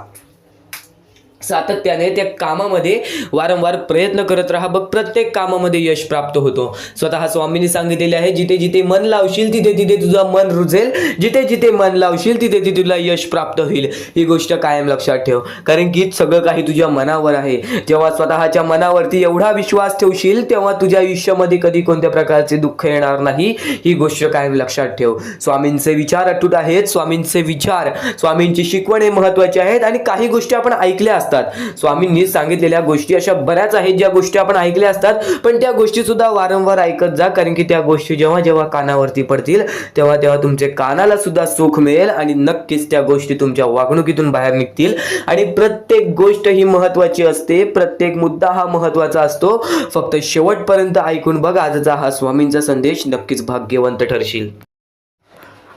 सातत्याने त्या कामामध्ये वारंवार प्रयत्न करत राहा. बघ प्रत्येक कामामध्ये यश प्राप्त होतो. स्वतः स्वामींनी सांगितलेले आहे, जिथे जिथे मन लावशील तिथे तिथे तुझं मन रुजेल, जिथे जिथे मन लावशील तिथे तिथे तुला यश प्राप्त होईल. ही गोष्ट कायम लक्षात ठेव, कारण की सगळं काही तुझ्या मनावर आहे. जेव्हा स्वतःच्या मनावरती एवढा विश्वास ठेवशील तेव्हा तुझ्या आयुष्यामध्ये कधी कोणत्या प्रकारचे दुःख येणार नाही. ही गोष्ट कायम लक्षात ठेव. स्वामींचे विचार अटूट आहेत, स्वामींचे विचार, स्वामींची शिकवणे महत्त्वाची आहेत. आणि काही गोष्टी आपण ऐकल्या असतात, स्वामींनी सांगितलेल्या गोष्टी अशा बऱ्याच आहेत ज्या गोष्टी आपण ऐकल्या असतात, पण त्या गोष्टी सुद्धा वारंवार ऐकत जा, कारण की त्या गोष्टी जेव्हा जेव्हा कानावरती पडतील तेव्हा तेव्हा तुमच्या कानाला सुद्धा सुख मिळेल आणि नक्कीच त्या गोष्टी तुमच्या वागणुकीतून बाहेर निघतील. आणि प्रत्येक गोष्ट ही महत्त्वाची असते, प्रत्येक मुद्दा हा महत्त्वाचा असतो. फक्त शेवटपर्यंत ऐकून बघ आजचा हा स्वामींचा संदेश, नक्कीच भाग्यवंत ठरशील.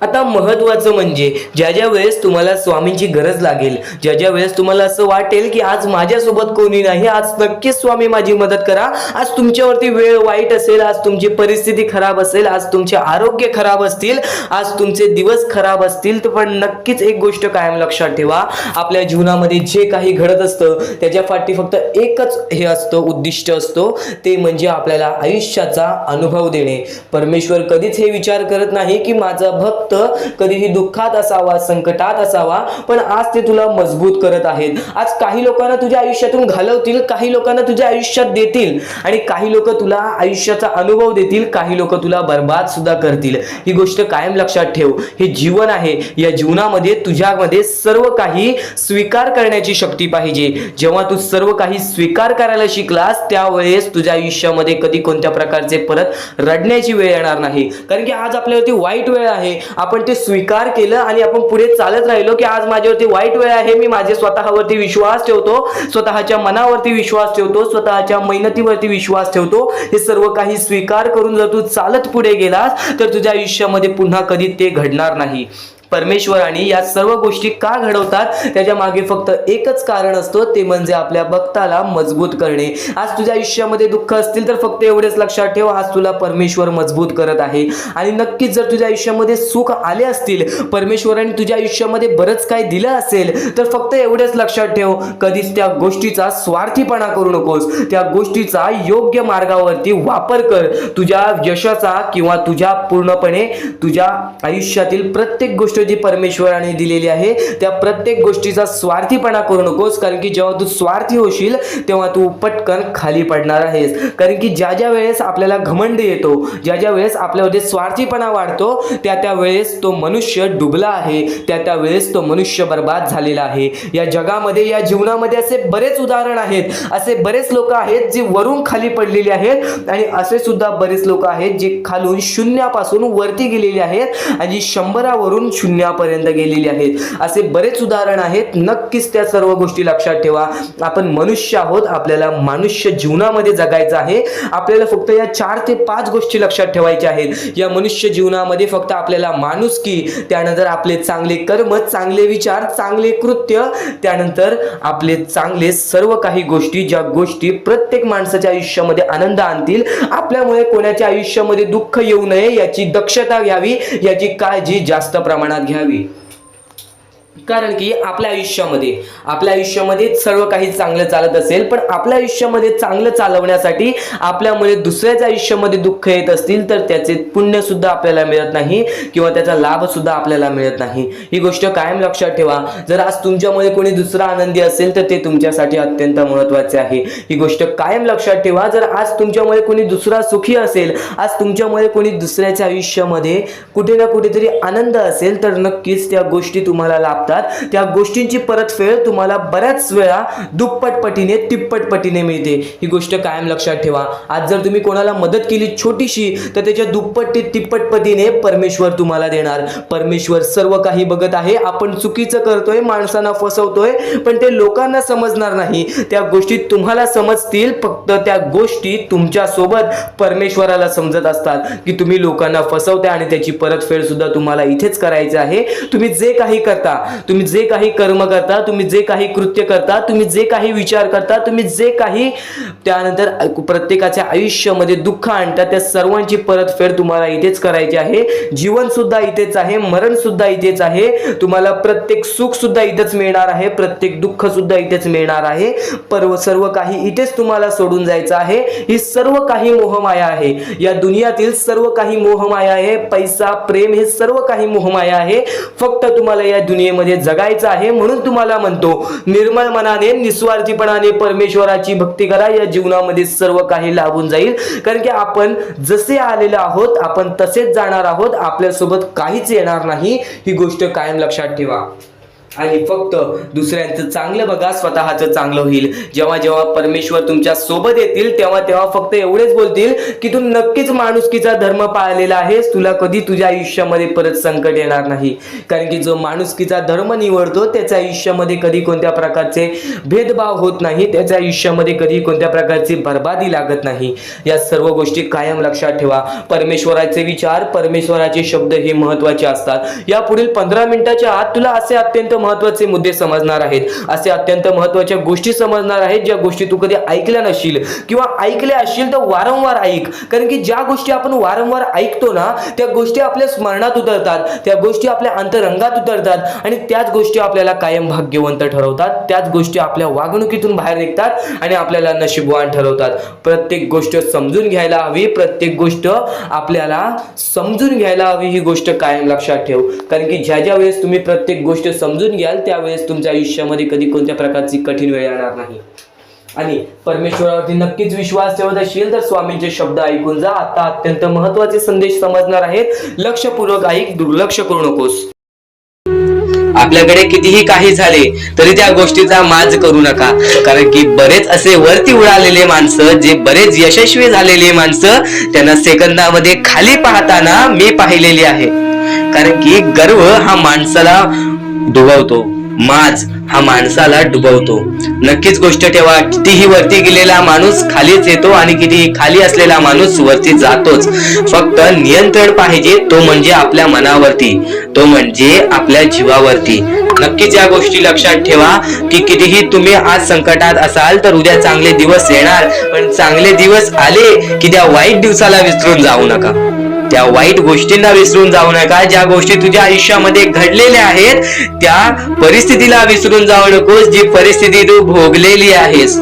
आता महत्त्वाचं म्हणजे ज्या ज्या वेळेस तुम्हाला स्वामींची गरज लागेल, ज्या ज्या वेळेस तुम्हाला असं वाटेल की आज माझ्यासोबत कोणी नाही, आज नक्कीच स्वामी माझी मदत करा, आज तुमच्यावरती वेळ वाईट असेल, आज तुमची परिस्थिती खराब असेल, आज तुमचे आरोग्य खराब असतील, आज तुमचे दिवस खराब असतील, तर पण नक्कीच एक गोष्ट कायम लक्षात ठेवा, आपल्या जीवनामध्ये जे काही घडत असतं त्याच्या पाठी फक्त एकच हे असतं, उद्दिष्ट असतो, ते म्हणजे आपल्याला आयुष्याचा अनुभव देणे. परमेश्वर कधीच हे विचार करत नाही की माझा भक्त कधीही दुःखात असावा, संकटात असावा, पण आज ते तुला मजबूत करत आहेत. आज काही लोकांना तुझ्या आयुष्यातून घालवतील, काही लोकांना तुझ्या आयुष्यात देतील आणि काही लोक तुला आयुष्याचा अनुभव देतील, काही लोक तुला बर्बाद सुद्धा करतील. ही गोष्ट कायम लक्षात ठेव. हे जीवन आहे, या जीवनामध्ये तुझ्यामध्ये सर्व काही स्वीकार करण्याची शक्ती पाहिजे. जेव्हा तू सर्व काही स्वीकार करायला शिकलास त्यावेळेस तुझ्या आयुष्यामध्ये कधी कोणत्या प्रकारचे परत रडण्याची वेळ येणार नाही. कारण की आज आपल्यावरती वाईट वेळ आहे, आपण ते स्वीकार केलं आणि आपण पुढे चालत राहिलो की आज माझ्यावरती वाईट वेळ आहे, मी माझे स्वतःवरती विश्वास ठेवतो, स्वतःच्या मनावरती विश्वास ठेवतो, स्वतःच्या मेहनतीवरती विश्वास ठेवतो, हे सर्व काही स्वीकार करून जर तू चालत पुढे गेलास तर तुझ्या आयुष्यामध्ये पुन्हा कधी ते घडणार नाही. परमेश्वराने या सर्व गोष्टी का घडवतात त्याच्या मागे फक्त एकच कारण असतो, ते म्हणजे आपल्या भक्ताला मजबूत करणे. आज तुझ्या आयुष्यामध्ये दुःख असतील तर फक्त एवढेच लक्षात ठेव, आज तुला परमेश्वर मजबूत करत आहे. आणि नक्कीच जर तुझ्या आयुष्यामध्ये सुख आले असतील, परमेश्वराने तुझ्या आयुष्यामध्ये बरंच काही दिलं असेल तर फक्त एवढेच लक्षात ठेव, कधीच त्या गोष्टीचा स्वार्थीपणा करू नकोस. त्या गोष्टीचा योग्य मार्गावरती वापर कर. तुझ्या यशाचा किंवा तुझ्या पूर्णपणे तुझ्या आयुष्यातील प्रत्येक गोष्ट जी परमेश्वराने दिलेली आहे त्या प्रत्येक गोष्टीचा स्वार्थीपणा करू नकोस, कारण की जेव्हा तू स्वार्थी होशील तेव्हा तू पटकन खाली पडणार आहेस. कारण की ज्या ज्या वेळेस आपल्याला घमंड येतो, ज्या ज्या वेळेस आपल्यामध्ये स्वार्थीपणा वाढतो, त्या त्या वेळेस तो मनुष्य डुबला आहे, त्या त्या वेळेस तो मनुष्य बर्बाद झालेला आहे. या जगामध्ये, या जीवनामध्ये असे बरेच उदाहरण आहेत, असे बरेच लोक आहेत जे वरून खाली पडलेले आहेत आणि असे सुद्धा बरेच लोक आहेत जे खालून शून्यापासून वरती गेलेले आहेत आणि 100 वरून शून्यापर्यंत गेलेली आहेत. असे बरेच उदाहरण आहेत. नक्कीच त्या सर्व गोष्टी लक्षात ठेवा. आपण मनुष्य आहोत, आपल्याला मनुष्य जीवनामध्ये जगायचं आहे. आपल्याला फक्त या 4 ते 5 गोष्टी लक्षात ठेवायच्या आहेत. या मनुष्य जीवनामध्ये फक्त आपल्याला माणुसकी, त्यानंतर आपले चांगले कर्म, चांगले विचार, चांगले कृत्य, त्यानंतर आपले चांगले सर्व काही गोष्टी, ज्या गोष्टी प्रत्येक माणसाच्या आयुष्यामध्ये आनंद आणतील, आपल्यामुळे कोणाच्या आयुष्यामध्ये दुःख येऊ नये याची दक्षता घ्यावी, याची काळजी जास्त प्रमाणात घ्यावी. कारण की आपल्या आयुष्यामध्ये सर्व काही चांगलं चालत असेल, पण आपल्या आयुष्यामध्ये चांगलं चालवण्यासाठी आपल्यामुळे दुसऱ्याच्या आयुष्यामध्ये दुःख येत असतील तर त्याचे पुण्य सुद्धा आपल्याला मिळत नाही किंवा त्याचा लाभ सुद्धा आपल्याला मिळत नाही. ही गोष्ट कायम लक्षात ठेवा. जर आज तुमच्यामुळे कोणी दुसरा आनंदी असेल तर ते तुमच्यासाठी अत्यंत महत्त्वाचे आहे. ही गोष्ट कायम लक्षात ठेवा. जर आज तुमच्यामुळे कोणी दुसरा सुखी असेल, आज तुमच्यामुळे कोणी दुसऱ्याच्या आयुष्यामध्ये कुठे ना कुठेतरी आनंद असेल तर नक्कीच त्या गोष्टी तुम्हाला लाभतात. त्या गोष्टींची परतफेड तुम्हाला बऱ्याच वेळा दुप्पट पटीने, तिप्पट पटीने मिळते. ही गोष्ट कायम लक्षात ठेवा. आज जर तुम्ही कोणाला मदत केली छोटीशी तर त्याच्या दुप्पट ते तिप्पट पटीने परमेश्वर तुम्हाला देणार. परमेश्वर सर्व काही बघत आहे. आपण चुकीचं करतोय, माणसांना फसवतोय, पण ते लोकांना समजणार नाही. त्या गोष्टी तुम्हाला समजतील, फक्त त्या गोष्टी तुमच्या सोबत परमेश्वराला समजत असतात की तुम्ही लोकांना फसवताय आणि त्याची परतफेड सुद्धा तुम्हाला इथेच करायची आहे. तुम्ही जे काही करता, तुम्ही जे काही कर्म करता, तुम्ही जे काही कृत्य करता, तुम्ही जे काही विचार करता, तुम्ही जे काही त्यानंतर प्रत्येकाच्या आयुष्यामध्ये दुःख आणता, त्या सर्वांची परतफेड तुम्हाला इथेच करायची आहे. जीवन सुद्धा इथेच आहे, मरण सुद्धा इथेच आहे. तुम्हाला प्रत्येक सुख सुद्धा इथेच मिळणार आहे, प्रत्येक दुःख सुद्धा इथेच मिळणार आहे. सर्व काही इथेच तुम्हाला सोडून जायचं आहे. ही सर्व काही मोहमाया आहे. या दुनियातील सर्व काही मोहमाया आहे. पैसा, प्रेम हे सर्व काही मोहमाया आहे. फक्त तुम्हाला या दुनियेमध्ये जगायचं आहे. म्हणून तुम्हाला म्हणतो, निर्मळ मनाने, निस्वार्थीपणाने परमेश्वराची भक्ती करा. या जीवनामध्ये सर्व काही लाभून जाईल. कारण की आपण जसे आलेलो आहोत आपण तसेच जाणार आहोत. आपल्यासोबत काहीच येणार नाही. ही गोष्ट कायम लक्षात ठेवा. आणि फक्त दुसऱ्यांचं चांगलं बघा, स्वतःचं चांगलं होईल. जेव्हा जेव्हा परमेश्वर तुमच्या सोबत येतील तेव्हा तेव्हा फक्त एवढेच बोलतील की तू नक्कीच माणुसकीचा धर्म पाळलेला आहेस, तुला कधी तुझ्या आयुष्यामध्ये परत संकट येणार नाही. कारण की जो माणुसकीचा धर्म निवडतो त्याच्या आयुष्यामध्ये कधी कोणत्या प्रकारचे भेदभाव होत नाही, त्याच्या आयुष्यामध्ये कधी कोणत्या प्रकारची बर्बादी लागत नाही. या सर्व गोष्टी कायम लक्षात ठेवा. परमेश्वराचे विचार, परमेश्वराचे शब्द हे महत्त्वाचे असतात. या पुढील 15 मिनिटाच्या आत तुला असे अत्यंत महत्त्वाचे मुद्दे समजणार आहेत, असे अत्यंत महत्त्वाच्या गोष्टी समजणार आहेत ज्या गोष्टी तू कधी ऐकल्या नशील किंवा ऐकल्या असशील तर वारंवार ऐक. कारण की ज्या गोष्टी आपण वारंवार ऐकतो ना त्या गोष्टी आपल्या स्मरणात उतरतात, त्या गोष्टी आपल्या अंतरंगात उतरतात आणि त्याच गोष्टी आपल्याला कायम भाग्यवंत ठरवतात. त्याच गोष्टी आपल्या वागणुकीतून बाहेर निघतात आणि आपल्याला नशीबवान ठरवतात. प्रत्येक गोष्ट समजून घ्यायला हवी, प्रत्येक गोष्ट आपल्याला समजून घ्यायला हवी. ही गोष्ट कायम लक्षात ठेव. कारण की ज्या ज्या वेळेस तुम्ही प्रत्येक गोष्ट समजून घ्याल त्यावेळेस तुमच्या आयुष्यामध्ये कधी कोणत्या प्रकारची कठीण वेळ येणार नाही. आणि परमेश्वरावरती नक्कीच विश्वास ठेवत असेल तर स्वामींचे शब्द ऐकून जा. आता अत्यंत महत्त्वाचे संदेश समजणार आहेत. लक्षपूर्वक ऐक, दुर्लक्ष करू नकोस. आपल्याकडे कितीही काही झाले तरी त्या गोष्टीचा माज करू नका. कारण की बरेच असे वरती उडालेले माणसं, जे बरेच यशस्वी झालेले माणसं, त्यांना सेकंदामध्ये खाली पाहताना मी पाहिलेली आहे. कारण की गर्व हा माणसाला डुबवतो, माज हा माणसाला डुबवतो. नक्कीच गोष्ट ठेवा, कितीही वरती गेलेला माणूस खालीच येतो आणि कितीही खाली असलेला माणूस वरती जातोच. फक्त नियंत्रण पाहिजे, तो म्हणजे आपल्या मनावरती, तो म्हणजे आपल्या जीवावरती. नक्कीच या गोष्टी लक्षात ठेवा की कितीही तुम्ही आज संकटात असाल तर उद्या चांगले दिवस येणार, पण चांगले दिवस आले की त्या वाईट दिवसाला विसरून जाऊ नका, त्या वाईट गोष्टींना विसरून जाऊ नका. ज्या गोष्टी तुझ्या आयुष्यामध्ये घडलेल्या आहेत त्या परिस्थितीला विसरून जाऊ नकोस. जी परिस्थिती तू भोगलेली आहेस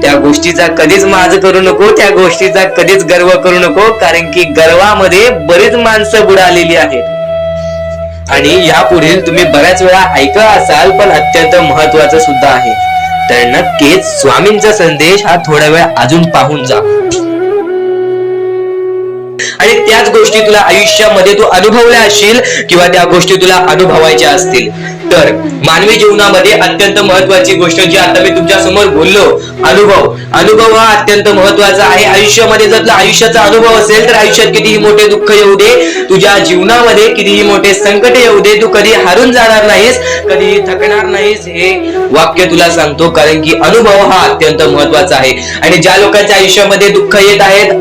त्या गोष्टीचा कधीच माज करू नको, त्या गोष्टीचा कधीच गर्व करू नको, कारण की गर्वामध्ये बरीच माणसं बुडालेली आहेत. आणि यापुढील तुम्ही बऱ्याच वेळा ऐकलं असाल, पण अत्यंत महत्वाचं सुद्धा आहे. तर नक्कीच स्वामींचा संदेश हा थोडा वेळ अजून पाहून जा, आणि त्याच गोष्टी तुला आयुष्यामध्ये तू अनुभवल्या असशील किंवा त्या गोष्टी तुला अनुभवायच्या असतील. तर मानवी जीवनामध्ये अत्यंत महत्वाची गोष्ट जी आता मी तुमच्या समोर बोललो, अनुभव हा अत्यंत महत्वाचा आहे. आयुष्यामध्ये जर तुला आयुष्याचा अनुभव असेल तर आयुष्यात कितीही मोठे दुःख येऊ दे, तुझ्या जीवनामध्ये कितीही मोठे संकट येऊ दे, तू कधी हारून जाणार नाहीस, कधीही थकणार नाहीस, हे वाक्य तुला सांगतो. कारण की अनुभव हा अत्यंत महत्वाचा आहे. आणि ज्या लोकांच्या आयुष्यामध्ये दुःख येत आहेत,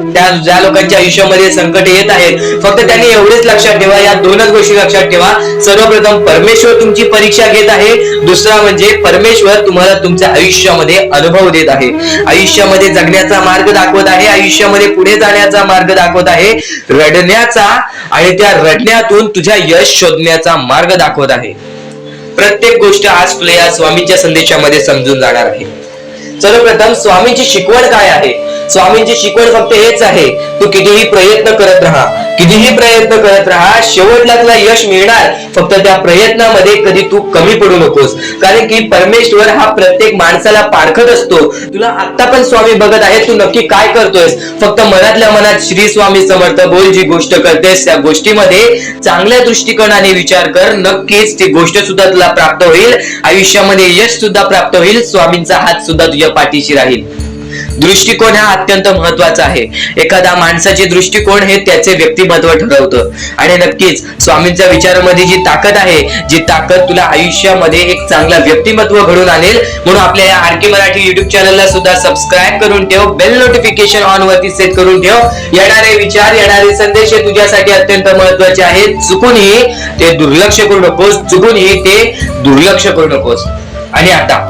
ज्या लोकांच्या आयुष्यामध्ये संकट येत आहेत, फक्त त्यांनी एवढेच लक्षात ठेवा, या दोनच गोष्टी लक्षात ठेवा. सर्वप्रथम परमेश्वर तुमची परीक्षा घेत आहे, दुसरा म्हणजे परमेश्वर तुम्हाला तुमच्या आयुष्यामध्ये अनुभव देत आहे, आयुष्यामध्ये जगण्याचा मार्ग दाखवत आहे, आयुष्यामध्ये पुढे जाण्याचा मार्ग दाखवत आहे, रडण्याचा आणि त्या रडण्यातून तुझ्या यश शोधण्याचा मार्ग दाखवत आहे. प्रत्येक गोष्ट आज तुला या स्वामींच्या संदेशामध्ये समजून जाणार आहे. सर्वप्रथम स्वामींची शिकवण काय आहे? स्वामींची शिकवण फक्त हेच आहे, तू कितीही प्रयत्न करत राहा, शेवटला तुला यश मिळणार. फक्त त्या प्रयत्नामध्ये कधी तू कमी पडू नकोस, कारण की परमेश्वर हा प्रत्येक माणसाला पारखत असतो. तुला आता पण स्वामी बघत आहे, तू नक्की काय करतोयस. फक्त मनातल्या मनात श्री स्वामी समर्थ बोल, जी गोष्ट करतेस त्या गोष्टीमध्ये चांगल्या दृष्टिकोनाने विचार कर, नक्कीच ती गोष्ट सुद्धा तुला प्राप्त होईल, आयुष्यामध्ये यश सुद्धा प्राप्त होईल, स्वामींचा हात सुद्धा तुझ्या पाठीशी राहील. दृष्टिकोन हा अत्यंत महत्वाचा आहे. एखाद्या माणसाचे दृष्टिकोन हे त्याचे व्यक्तिमत्व ठरवतं. आणि नक्कीच स्वामींच्या विचारामध्ये जी ताकद आहे, जी ताकद तुला आयुष्यामध्ये एक चांगला व्यक्तिमत्व घडून आणेल. म्हणून आपल्या या आरके मराठी युट्यूब चॅनलला सुद्धा सबस्क्राईब करून ठेव, बेल नोटिफिकेशन ऑन वरती सेट करून ठेव. येणारे विचार, येणारे संदेश हे तुझ्यासाठी अत्यंत महत्वाचे आहेत. चुकूनही ते दुर्लक्ष करू नकोस. आणि आता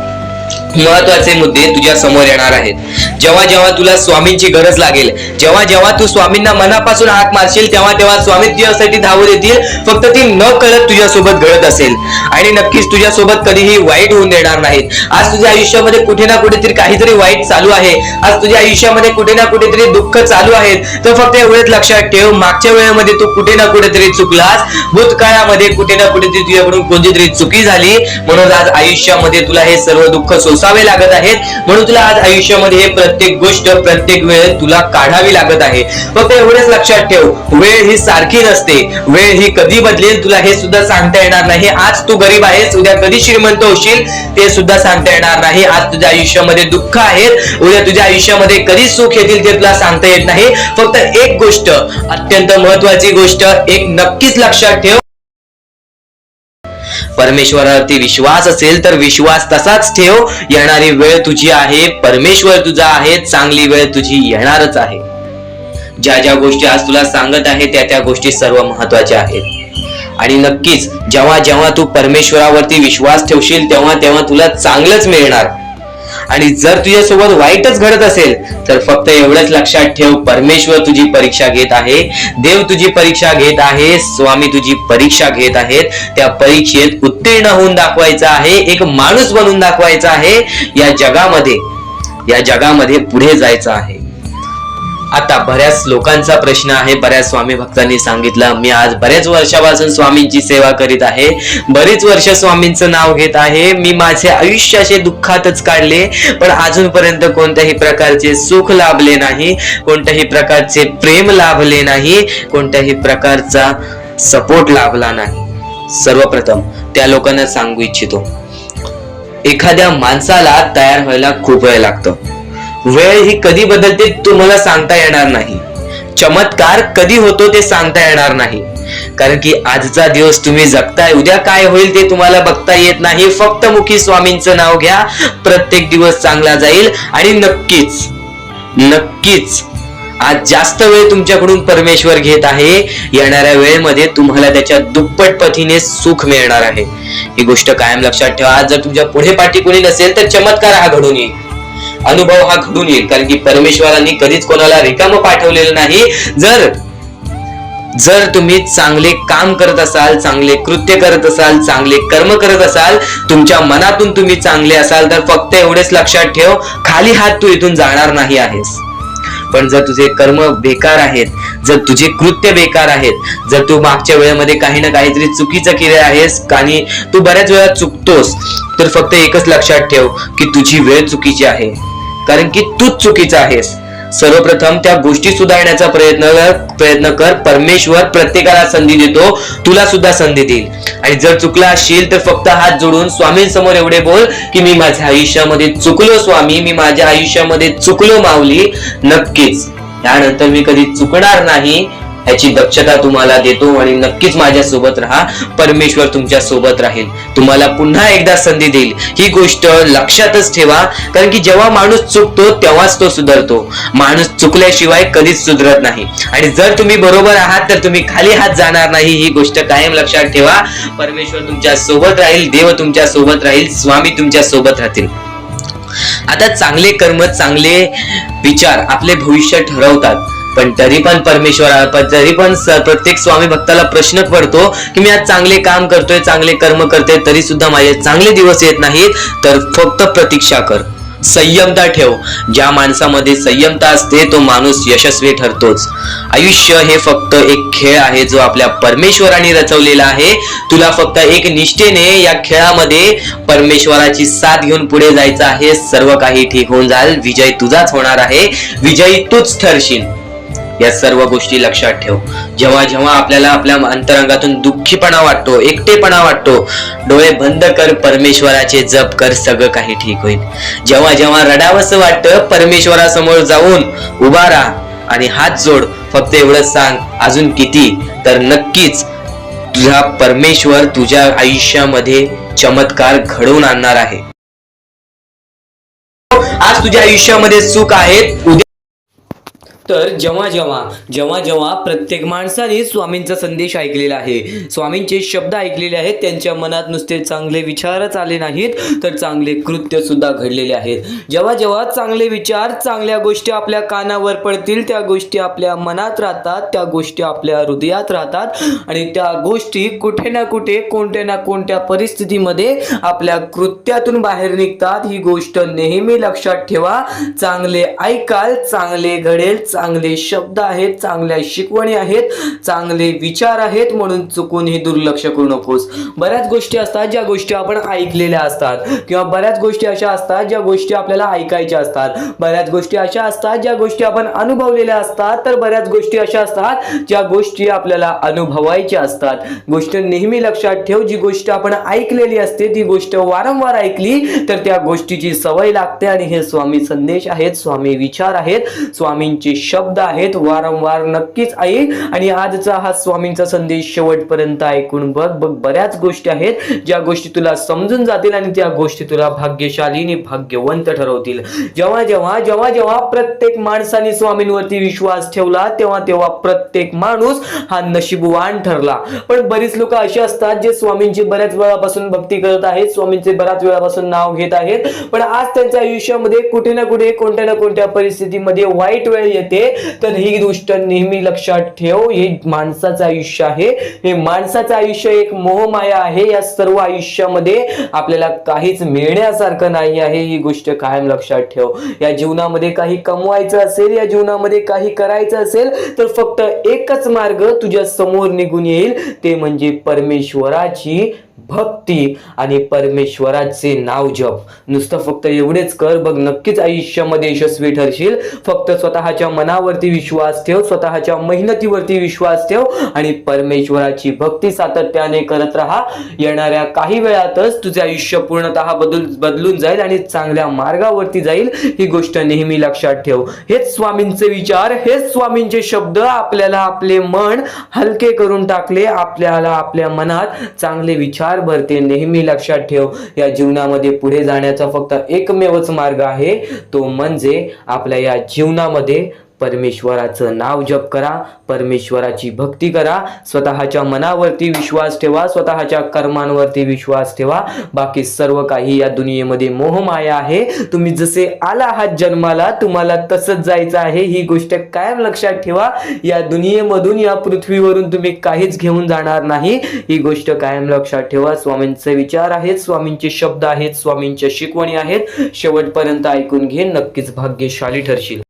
महत्वाचे मुद्दे तुझ्या समोर येणार आहेत. जेव्हा जेव्हा तुला स्वामींची गरज लागेल, जेव्हा जेव्हा तू स्वामींना मनापासून हाक मारशील, तेव्हा तेव्हा स्वामी तुझ्यासाठी धावून येतील. फक्त ती न कळत तुझ्यासोबत घडत असेल, आणि नक्कीच तुझ्यासोबत कधीही वाईट होऊन देणार नाहीत. आज तुझ्या आयुष्यामध्ये कुठे ना कुठेतरी काहीतरी वाईट चालू आहे, आज तुझ्या आयुष्यामध्ये कुठे ना कुठेतरी दुःख चालू आहेत, तर फक्त एवढंच लक्षात ठेव, मागच्या वेळेमध्ये तू कुठे ना कुठेतरी चुकलास, भूतकाळामध्ये कुठे ना कुठेतरी तुझ्याकडून कोणतीतरी चुकी झाली, म्हणून आज आयुष्यामध्ये तुला हे सर्व दुःख लागत आहेत. म्हणून तुला आज आयुष्यामध्ये हे प्रत्येक गोष्ट, प्रत्येक वेळ तुला काढावी लागत आहे. फक्त एवढेच लक्षात ठेव, वेळ ही सारखी नसते, वेळ ही कधी बदलेल तुला हे सुद्धा सांगता येणार नाही. आज तू गरीब आहेस, उद्या कधी श्रीमंत होशील ते सुद्धा सांगता येणार नाही. आज तुझ्या आयुष्यामध्ये दुःख आहेत, उद्या तुझ्या आयुष्यामध्ये कधी सुख येतील ते तुला सांगता येत नाही. फक्त एक गोष्ट, अत्यंत महत्वाची गोष्ट एक नक्कीच लक्षात ठेव, परमेश्वरावरती विश्वास असेल तर विश्वास तसाच ठेव. येणारी वेळ तुझी आहे, परमेश्वर तुझा आहे, चांगली वेळ तुझी येणारच आहे. ज्या ज्या गोष्टी आज तुला सांगत आहे त्या गोष्टी सर्व महत्वाच्या आहेत. आणि नक्कीच जेव्हा जेव्हा तू परमेश्वरावरती विश्वास ठेवशील तेव्हा तेव्हा तुला चांगलंच मिळणार. आणि जर तुझ्यासोबत वाईटच घडत असेल तर फक्त एवढंच लक्षात ठेव, परमेश्वर तुझी परीक्षा घेत आहे, देव तुझी परीक्षा घेत आहे, स्वामी तुझी परीक्षा घेत आहेत. त्या परीक्षेत उत्तीर्ण होऊन दाखवायचं आहे, एक माणूस बनून दाखवायचा आहे, या जगामध्ये पुढे जायचं आहे. आता बऱ्याच लोकांचा प्रश्न आहे, बऱ्याच स्वामी भक्तांनी सांगितलं, मी आज बऱ्याच वर्षापासून स्वामींची सेवा करीत आहे, बरीच वर्ष स्वामींचं नाव घेत आहे, मी माझे आयुष्य असे दुःखातच काढले, पण अजूनपर्यंत कोणत्याही प्रकारचे सुख लाभले नाही, कोणत्याही प्रकारचे प्रेम लाभले नाही, कोणत्याही प्रकारचा सपोर्ट लाभला नाही. सर्वप्रथम त्या लोकांना सांगू इच्छितो, एखाद्या माणसाला तयार व्हायला खूप वेळ लागतो. वेळ ही कधी बदलते तुम्हाला सांगता येणार नाही, चमत्कार कधी होतो ते सांगता येणार नाही. कारण की आजचा दिवस तुम्ही जगताय, उद्या काय होईल ते तुम्हाला बघता येत नाही. फक्त मुखी स्वामींचं नाव घ्या, प्रत्येक दिवस चांगला जाईल. आणि नक्कीच नक्कीच आज जास्त वेळ तुमच्याकडून परमेश्वर घेत आहे, येणाऱ्या वेळेमध्ये तुम्हाला त्याच्या दुप्पट पटीने सुख मिळणार आहे. ही गोष्ट कायम लक्षात ठेवा. आज जर तुमच्या पुढे पाठी कोणी नसेल तर चमत्कार हा घडून येईल, अनुभव हा घडून येईल. कारण की परमेश्वरांनी कधीच कोणाला रिकामं पाठवलेलं नाही. जर तुम्ही चांगले काम करत असाल, चांगले कृत्य करत असाल, चांगले कर्म करत असाल, तुमच्या मनातून तुम्ही चांगले असाल, तर फक्त एवढेच लक्षात ठेव, खाली हात तू इथून जाणार नाही आहेस. पण जर तुझे कर्म बेकार आहेत, जर तुझे कृत्य बेकार आहेत, जर तू मागच्या वेळेमध्ये काही ना काहीतरी चुकीचं केले आहेस आणि तू बऱ्याच वेळा चुकतोस, तर फक्त एकच लक्षात ठेव की तुझी वेळ चुकीची आहे. कारण की तूच चुकीचा आहेस. सर्वप्रथम त्या गोष्टी सुधारण्याचा प्रयत्न कर. परमेश्वर प्रत्येकाला संधी देतो, तुला सुद्धा संधी देईल. आणि जर चुकला असशील तर फक्त हात जोडून स्वामींसमोर एवढे बोल की मी माझ्या आयुष्यामध्ये चुकलो स्वामी, मी माझ्या आयुष्यामध्ये चुकलो माऊली. नक्कीच त्यानंतर मी कधी चुकणार नाही याची दक्षता तुम्हाला देतो. आणि नक्कीच माझ्या सोबत राहा, परमेश्वर तुमच्या सोबत राहील, तुम्हाला पुन्हा एकदा संधी देईल. ही गोष्ट लक्षातच ठेवा. कारण की जेव्हा माणूस चुकतो तेव्हाच तो सुधारतो, माणूस चुकल्याशिवाय कधीच सुधरत नाही. आणि जर तुम्ही बरोबर आहात तर तुम्ही खाली हात जाणार नाही, ही गोष्ट कायम लक्षात ठेवा. परमेश्वर तुमच्या सोबत राहील, देव तुमच्या सोबत राहील, स्वामी तुमच्या सोबत राहतील. आता चांगले कर्म, चांगले विचार आपले भविष्य ठरवतात. पण तरी पण प्रत्येक स्वामी भक्ताला प्रश्न पडतो की मी आज चांगले काम करतोय, चांगले कर्म करतोय, तरी सुद्धा माझे चांगले दिवस येत नाहीत. तर फक्त प्रतीक्षा कर, संयमता ठेव. ज्या माणसामध्ये संयमता असते तो माणूस यशस्वी ठरतोच. आयुष्य हे फक्त एक खेळ आहे जो आपल्या परमेश्वराने रचवलेला आहे. तुला फक्त एक निष्ठेने या खेळामध्ये परमेश्वराची साथ घेऊन पुढे जायचं आहे. सर्व काही ठीक होऊन जाईल, विजय तुझाच होणार आहे, विजयी तूच ठरशील. या सर्व गोष्टी लक्षात ठेव. जेव्हा जेव्हा आपल्याला आपल्या अंतरंगातून दुःखीपणा वाटतो, एकटेपणा वाटतो, डोळे बंद कर, परमेश्वराचे जप कर, सगळं काही ठीक होईल. जेव्हा जेव्हा रडावंसं वाटतं, परमेश्वरासमोर जाऊन उभा राहा आणि हात जोड. फक्त एवढंच सांग, अजून किती, तर नक्कीच तुझा परमेश्वर तुझ्या आयुष्यामध्ये चमत्कार घडवून आणणार आहे. आज तुझ्या आयुष्यामध्ये सुख आहेत, उद्या तर जेव्हा जेव्हा प्रत्येक माणसाने स्वामींचा संदेश ऐकलेला आहे, स्वामींचे शब्द ऐकलेले आहेत, त्यांच्या मनात नुसते चांगले विचारच आले नाहीत तर चांगले कृत्य सुद्धा घडलेले आहेत. जेव्हा जेव्हा चांगले विचार, चांगल्या गोष्टी आपल्या कानावर पडतील, त्या गोष्टी आपल्या मनात राहतात, त्या गोष्टी आपल्या हृदयात राहतात आणि त्या गोष्टी कुठे ना कुठे, कोणत्या ना कोणत्या परिस्थितीमध्ये आपल्या कृत्यातून बाहेर निघतात. ही गोष्ट नेहमी लक्षात ठेवा. चांगले ऐकाल, चांगले घडेल, चांगले शब्द आहेत, चांगल्या शिकवणी आहेत, चांगले विचार आहेत, म्हणून चुकूनही दुर्लक्ष करू नकोस. बऱ्याच गोष्टी असतात ज्या गोष्टी आपण ऐकलेल्या असतात, किंवा बऱ्याच गोष्टी अशा असतात ज्या गोष्टी आपल्याला ऐकायच्या असतात, बऱ्याच गोष्टी अशा असतात ज्या गोष्टी आपण अनुभवलेल्या असतात, तर बऱ्याच गोष्टी अशा असतात ज्या गोष्टी आपल्याला अनुभवायच्या असतात. गोष्ट नेहमी लक्षात ठेव, जी गोष्ट आपण ऐकलेली असते ती गोष्ट वारंवार ऐकली तर त्या गोष्टीची सवय लागते. आणि हे स्वामी संदेश आहेत, स्वामी विचार आहेत, स्वामींचे शब्द आहेत, वारंवार नक्कीच ऐक. आणि आजचा हा स्वामींचा संदेश शेवटपर्यंत ऐकून बघ. बऱ्याच गोष्टी आहेत ज्या गोष्टी तुला समजून जातील आणि त्या गोष्टी तुला भाग्यशाली आणि भाग्यवंत ठरवतील. जेव्हा जेव्हा प्रत्येक माणसाने स्वामींवरती विश्वास ठेवला तेव्हा प्रत्येक माणूस हा नशीबवान ठरला. पण बरीच लोक अशी असतात जे स्वामींची बऱ्याच वेळापासून भक्ती करत आहेत, स्वामींचे बऱ्याच वेळापासून नाव घेत आहेत, पण आज त्यांच्या आयुष्यामध्ये कुठे ना कुठे, कोणत्या ना कोणत्या परिस्थितीमध्ये वाईट वेळ येते. तर ही गोष्ट नेहमी लक्षात ठेव, हे माणसाचं आयुष्य आहे, हे माणसाचं आयुष्य एक मोहमाया आहे. या सर्व आयुष्यामध्ये आपल्याला काहीच मिळण्यासारखं नाही आहे, ही गोष्ट कायम लक्षात ठेव. या जीवनामध्ये काही कमवायचं असेल, या जीवनामध्ये काही करायचं असेल तर फक्त एकच मार्ग तुझ्या समोर निघून येईल, ते म्हणजे परमेश्वराची भक्ती आणि परमेश्वराचे नाव जप. नुसतं फक्त एवढेच कर बघ, नक्कीच आयुष्यामध्ये यशस्वी ठरशील. फक्त स्वतःच्या मनावरती विश्वास ठेव, स्वतःच्या मेहनतीवरती विश्वास ठेव आणि परमेश्वराची भक्ती सातत्याने करत राहा. येणाऱ्या काही वेळातच तुझे आयुष्य पूर्णतः बदलून जाईल आणि चांगल्या मार्गावरती जाईल. ही गोष्ट नेहमी लक्षात ठेव. हेच स्वामींचे विचार, हेच स्वामींचे शब्द आपल्याला आपले मन हलके करून टाकले, आपल्याला आपल्या मनात चांगले विचार भरते. नेहमी लक्षात ठेव, या जीवनामध्ये पुढे जाण्याचा फक्त एकमेवच मार्ग आहे, तो म्हणजे आपल्या या जीवनामध्ये परमेश्वराचं नाव जप करा, परमेश्वराची भक्ती करा, स्वतःच्या मनावरती विश्वास ठेवा, स्वतःच्या कर्मांवरती विश्वास ठेवा. बाकी सर्व काही या दुनियेमध्ये मोहमाया आहे. तुम्ही जसे आला आहात जन्माला, तुम्हाला तसंच जायचं आहे. ही गोष्ट कायम लक्षात ठेवा. या दुनियेमधून, या पृथ्वीवरून तुम्ही काहीच घेऊन जाणार नाही. ही गोष्ट कायम लक्षात ठेवा. स्वामींचे विचार आहेत, स्वामींचे शब्द आहेत, स्वामींच्या शिकवणी आहेत. शेवटपर्यंत ऐकून घे, नक्कीच भाग्यशाली ठरशील.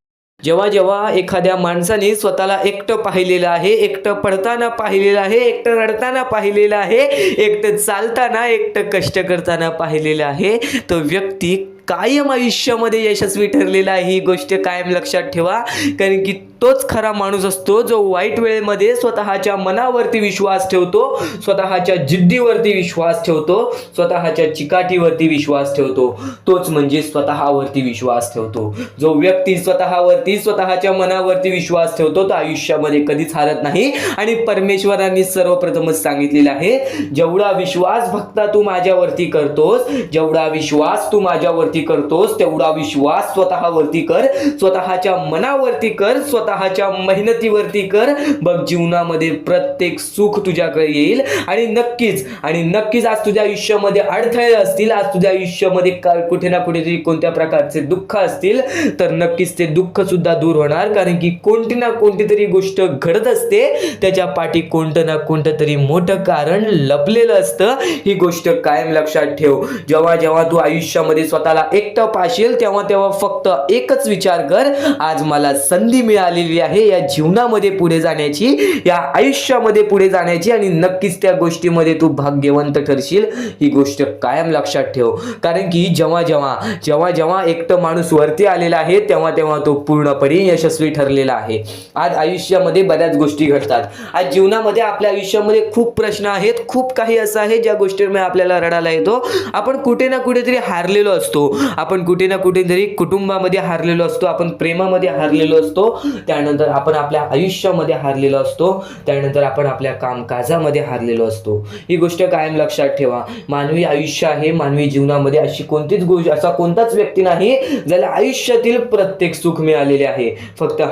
जेव्हा जेव्हा एखाद्या माणसाने स्वतःला एकटं पाहिलेलं आहे, एकटं पडताना पाहिलेलं आहे, एकटं रडताना पाहिलेलं आहे, एकटं चालताना, एकटं कष्ट करताना पाहिलेलं आहे, तो व्यक्ती कायम आयुष्यामध्ये यशस्वी ठरलेला आहे. ही गोष्ट कायम लक्षात ठेवा. कारण की तोच खरा माणूस असतो जो वाईट वेळेमध्ये स्वतःच्या मनावरती विश्वास ठेवतो, स्वतःच्या जिद्दीवरती विश्वास ठेवतो, स्वतःच्या चिकाटीवरती विश्वास ठेवतो. तोच म्हणजे स्वतःवरती विश्वास ठेवतो. जो व्यक्ती स्वतःवरती, स्वतःच्या मनावरती विश्वास ठेवतो तो आयुष्यामध्ये कधीच हारत नाही. आणि परमेश्वरांनी सर्वप्रथमच सांगितलेलं आहे, जेवढा विश्वास भक्ता तू माझ्यावरती करतोस, जेवढा विश्वास तू माझ्यावरती करतोस, तेवढा विश्वास स्वतःवरती कर, स्वतःच्या मनावरती कर, स्वतःच्या मेहनतीवरती कर. बघ, जीवनामध्ये प्रत्येक सुख तुझ्याकडे येईल. आणि नक्कीच आज तुझ्या आयुष्यामध्ये अडथळे असतील, आज तुझ्या आयुष्यामध्ये कुठे ना कुठेतरी कोणत्या प्रकारचे दुःख असतील, तर नक्कीच ते दुःख सुद्धा दूर होणार. कारण की कोणती ना कोणती तरी गोष्ट घडत असते, त्याच्या पाठी कोणतं ना कोणतं तरी मोठं कारण लपलेलं असतं. ही गोष्ट कायम लक्षात ठेव. जेव्हा जेव्हा तू आयुष्यामध्ये स्वतःला एकटं पाशील, तेव्हा फक्त एकच विचार कर, आज मला संधी मिळालेली आहे या जीवनामध्ये पुढे जाण्याची, या आयुष्यामध्ये पुढे जाण्याची, आणि नक्कीच त्या गोष्टीमध्ये तू भाग्यवंत ठरशील. ही गोष्ट कायम लक्षात ठेव. कारण की जेव्हा जेव्हा एकटं माणूस वरती आलेला आहे, तेव्हा तो पूर्णपणे यशस्वी ठरलेला आहे. आज आयुष्यामध्ये बऱ्याच गोष्टी घडतात. आज जीवनामध्ये, आपल्या आयुष्यामध्ये खूप प्रश्न आहेत, खूप काही असं आहे ज्या गोष्टींमुळे आपल्याला रडायला येतो. आपण कुठे ना कुठेतरी हारलेलो असतो, आपण कुठे ना कुठेतरी कुटुंबामध्ये हारलेलो असतो, आपण प्रेमामध्ये हारलेलो असतो, त्यानंतर आपण आपल्या आयुष्यामध्ये हारलेलो असतो, त्यानंतर आपण आपल्या कामकाजामध्ये हारलेलो असतो. ही गोष्ट कायम लक्षात ठेवा. मानवी आयुष्य आहे, मानवी जीवनामध्ये अशी कोणतीच गोष्ट, असा कोणताच व्यक्ती नाही ज्याला आयुष्यातील प्रत्येक सुख मिळालेले आहे. फक्त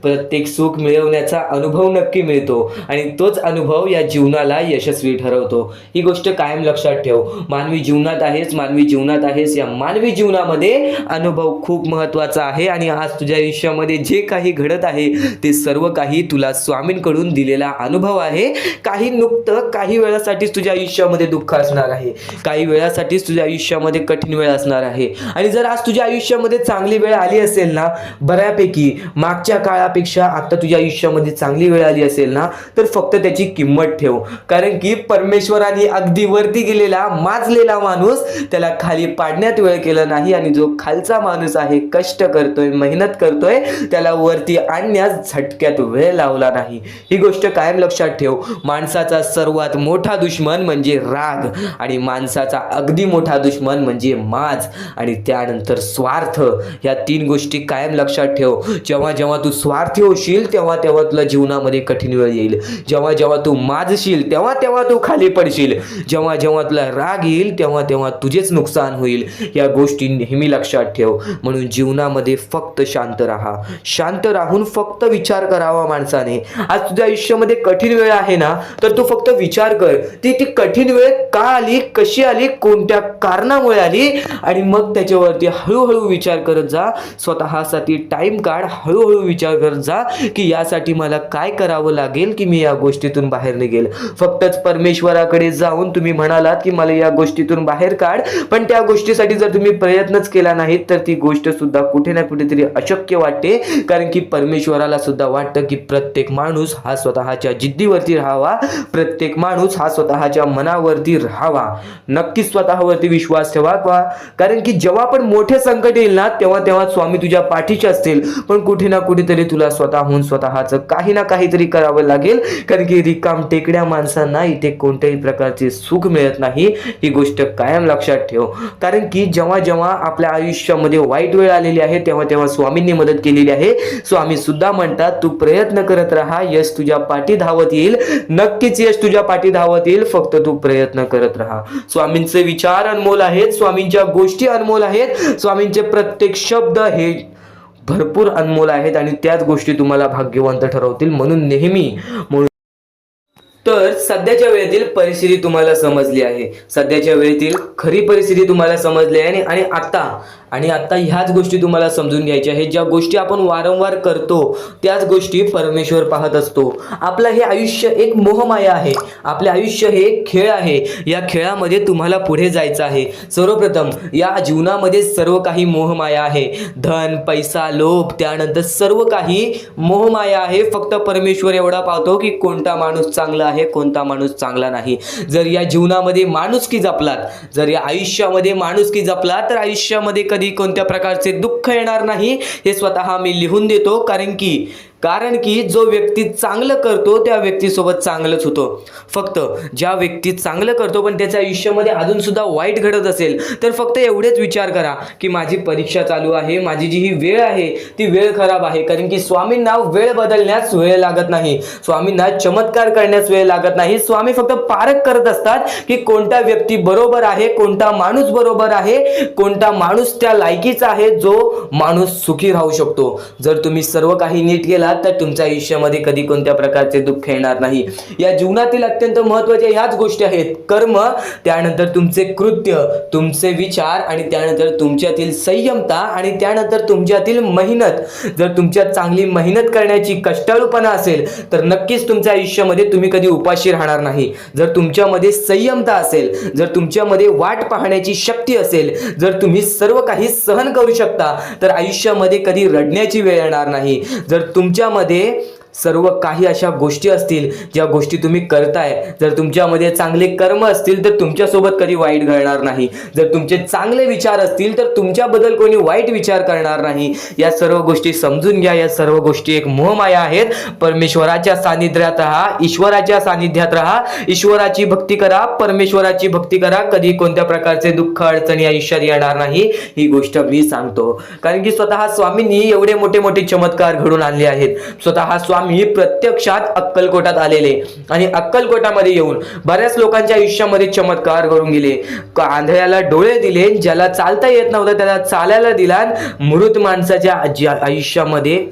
प्रत्येक सुख मिळवण्याचा अनुभव नक्की मिळतो आणि तोच अनुभव या जीवनाला यशस्वी ठरवतो. ही गोष्ट कायम लक्षात ठेव. मानवी जीवनात आहेस, या मानवी जीवनामध्ये अनुभव खूप महत्त्वाचा आहे. आणि आज तुझ्या आयुष्यामध्ये जे काही घडत आहे ते सर्व काही तुला स्वामींकडून दिलेला अनुभव आहे. काही वेळासाठीच तुझ्या आयुष्यामध्ये दुःख असणार आहे, काही वेळासाठीच तुझ्या आयुष्यामध्ये कठीण वेळ असणार आहे. आणि जर आज तुझ्या आयुष्यामध्ये चांगली वेळ आली असेल ना, बऱ्यापैकी मागच्या काळापेक्षा आता तुझ्या आयुष्यामध्ये चांगली वेळ आली असेल ना, तर फक्त त्याची किंमत ठेव. कारण की परमेश्वराने अगदी वरती गेलेला, माजलेला माणूस त्याला खाली पाडण्यात वेळ केला नाही. आणि जो खालचा माणूस आहे, कष्ट करतोय, मेहनत करतोय, त्याला वरती आणण्यास झटक्यात वेळ लावला नाही. ही गोष्ट कायम लक्षात ठेव. माणसाचा सर्वात मोठा दुश्मन म्हणजे राग, आणि माणसाचा अगदी मोठा दुश्मन म्हणजे माज, आणि त्यानंतर स्वार्थ. या तीन गोष्टी कायम लक्षात ठेव. जेव्हा तू स्वार्थी होशील, तेव्हा तुला जीवनामध्ये कठीण वेळ येईल. जेव्हा तू माजशील, तेव्हा तू खाली पडशील. जेव्हा तुला राग येईल, तेव्हा तुझेच नुकसान होईल. या गोष्टी नेहमी लक्षात ठेव. म्हणून जीवनामध्ये फक्त शांत राहा. शांत राहून फक्त विचार करावा माणसाने. आज तुझ्या आयुष्यामध्ये कठीण वेळ आहे ना, तर तू फक्त विचार कर, ती कठीण वेळ का आली, कशी आली, कोणत्या कारणामुळे आली, आणि मग त्याच्यावरती हळूहळू विचार करत जा. स्वतःसाठी टाइम काढ, हळूहळू विचार करत जा की यासाठी मला काय करावं लागेल की मी या गोष्टीतून बाहेर निघेल. फक्तच परमेश्वराकडे जाऊन तुम्ही म्हणालात की मला या गोष्टीतून बाहेर काढ, पण त्या गोष्टीसाठी जर तुम्ही प्रयत्नच केला नाही तर ती गोष्ट सुद्धा कुठे ना कुठेतरी अशक्य वाटते. कारण की परमेश्वराला सुद्धा वाटतं की प्रत्येक माणूस हा स्वतःच्या जिद्दीवरती राहावा, प्रत्येक माणूस हा स्वतःच्या मनावरती राहावा, नक्कीच स्वतःवरती विश्वास ठेवा. कारण की जेव्हा पण मोठे संकट येईल ना तेव्हा तेव्हा स्वामी तुझ्या पाठीचे असतील, पण कुठे ना कुठेतरी तुला स्वतःहून स्वतःचं काही ना काहीतरी करावं लागेल. कारण की रिकाम टेकड्या माणसांना इथे कोणत्याही प्रकारचे सुख मिळत नाही, ही गोष्ट कायम लक्षात ठेव. कारण की जेव्हा जेव्हा आपल्या आयुष्यामध्ये वाईट वेळ आलेली आहे तेव्हा तेव्हा स्वामींनी मदत केलेली आहे. स्वामी सुद्धा म्हणतात तू प्रयत्न करत राहा, यश तुझ्या पाठी धावत येईल, नक्कीच यश तुझ्या पाठी धावत येईल, फक्त तू प्रयत्न करत राहा. स्वामींचे विचार अनमोल आहेत, स्वामींच्या गोष्टी अनमोल आहेत, स्वामींचे प्रत्येक शब्द हे भरपूर अनमोल आहेत आणि त्याच गोष्टी तुम्हाला भाग्यवंत ठरवतील. म्हणून नेहमी तर सध्याच्या वेळेतील परिस्थिती तुम्हाला समजली आहे, सध्याच्या वेळेतील खरी परिस्थिती तुम्हाला समजली आहे आणि आता ह्याच गोष्टी तुम्हाला समजून घ्यायच्या आहेत. ज्या गोष्टी आपण वारंवार करतो त्याच गोष्टी परमेश्वर पाहत असतो. आपलं हे आयुष्य एक मोहमाया आहे, आपले आयुष्य हे एक खेळ आहे. या खेळामध्ये तुम्हाला पुढे जायचं आहे. सर्वप्रथम या जीवनामध्ये सर्व काही मोहमाया आहे, धन, पैसा, लोभ, त्यानंतर सर्व काही मोहमाया आहे. फक्त परमेश्वर एवढा पाहतो की कोणता माणूस चांगला आहे, कोणता माणूस चांगला नाही. जर या जीवनामध्ये माणुसकी जपलात, जर या आयुष्यामध्ये माणुसकी जपलात तर आयुष्यामध्ये कधी कोणत्या प्रकारचे दुःख येणार नाही, हे स्वतः मी लिहून देतो. कारण की जो व्यक्ती चांगलं करतो त्या व्यक्तीसोबत चांगलंच होतं. फक्त ज्या व्यक्ती चांगलं करतो पण त्याच्या आयुष्यामध्ये अजून सुद्धा वाईट घडत असेल तर फक्त एवढेच विचार करा की माझी परीक्षा चालू आहे, माझी जी ही वेळ आहे ती वेळ खराब आहे. कारण की स्वामींना वेळ बदलण्यास वेळ लागत नाही, स्वामींना चमत्कार करण्यास वेळ लागत नाही. स्वामी फक्त पारख करत असतात की कोणता व्यक्ती बरोबर आहे, कोणता माणूस बरोबर आहे, कोणता माणूस त्या लायकीचा आहे, जो माणूस सुखी राहू शकतो. जर तुम्ही सर्व काही नीट केला तर तुमच्या आयुष्यामध्ये कधी कोणत्या प्रकारचे दुःख येणार नाही. या जीवनातील अत्यंत महत्त्वाच्या ह्याच गोष्टी आहेत, कर्म, त्यानंतर तुमचे कृत्य, तुमचे विचार आणि त्यानंतर तुमच्यातील संयमता आणि त्यानंतर तुमच्यातील मेहनत. जर तुमच्यात चांगली मेहनत करण्याची कष्टाळूपणा असेल तर नक्कीच तुमच्या आयुष्यामध्ये तुम्ही कधी उपाशी राहणार नाही. जर तुमच्यामध्ये संयमता असेल, जर तुमच्यामध्ये वाट पाहण्याची शक्ती असेल, जर तुम्ही सर्व काही सहन करू शकता तर आयुष्यामध्ये कधी रडण्याची वेळ येणार नाही. जर तुमच्यामध्ये सर्व काही अशा गोष्टी असतील ज्या गोष्टी तुम्ही करताय, जर तुमच्यामध्ये चांगले कर्म असतील तर तुमच्यासोबत कधी वाईट घडणार नाही. जर तुमचे चांगले विचार असतील तर तुमच्याबद्दल कोणी वाईट विचार करणार नाही. या सर्व गोष्टी समजून घ्या. या सर्व गोष्टी एक मोहमाया आहेत. परमेश्वराच्या सानिध्यात राहा, ईश्वराच्या सानिध्यात राहा, ईश्वराची भक्ती करा, परमेश्वराची भक्ती करा. कधी कोणत्या प्रकारचे दुःख अडचणी आयुष्यात येणार नाही, ही गोष्ट मी सांगतो. कारण की स्वतः स्वामींनी एवढे मोठे मोठे चमत्कार घडून आणले आहेत. स्वतः स्वामी प्रत्यक्षात अक्कलकोटात आलेले आणि अक्कलकोटामध्ये येऊन बऱ्याच लोकांच्या आयुष्यामध्ये चमत्कार घडून गेले. आंधळ्याला डोळे दिले, ज्याला चालता येत नव्हतं त्याला चालायला दिला, मृत माणसाच्या आयुष्यामध्ये,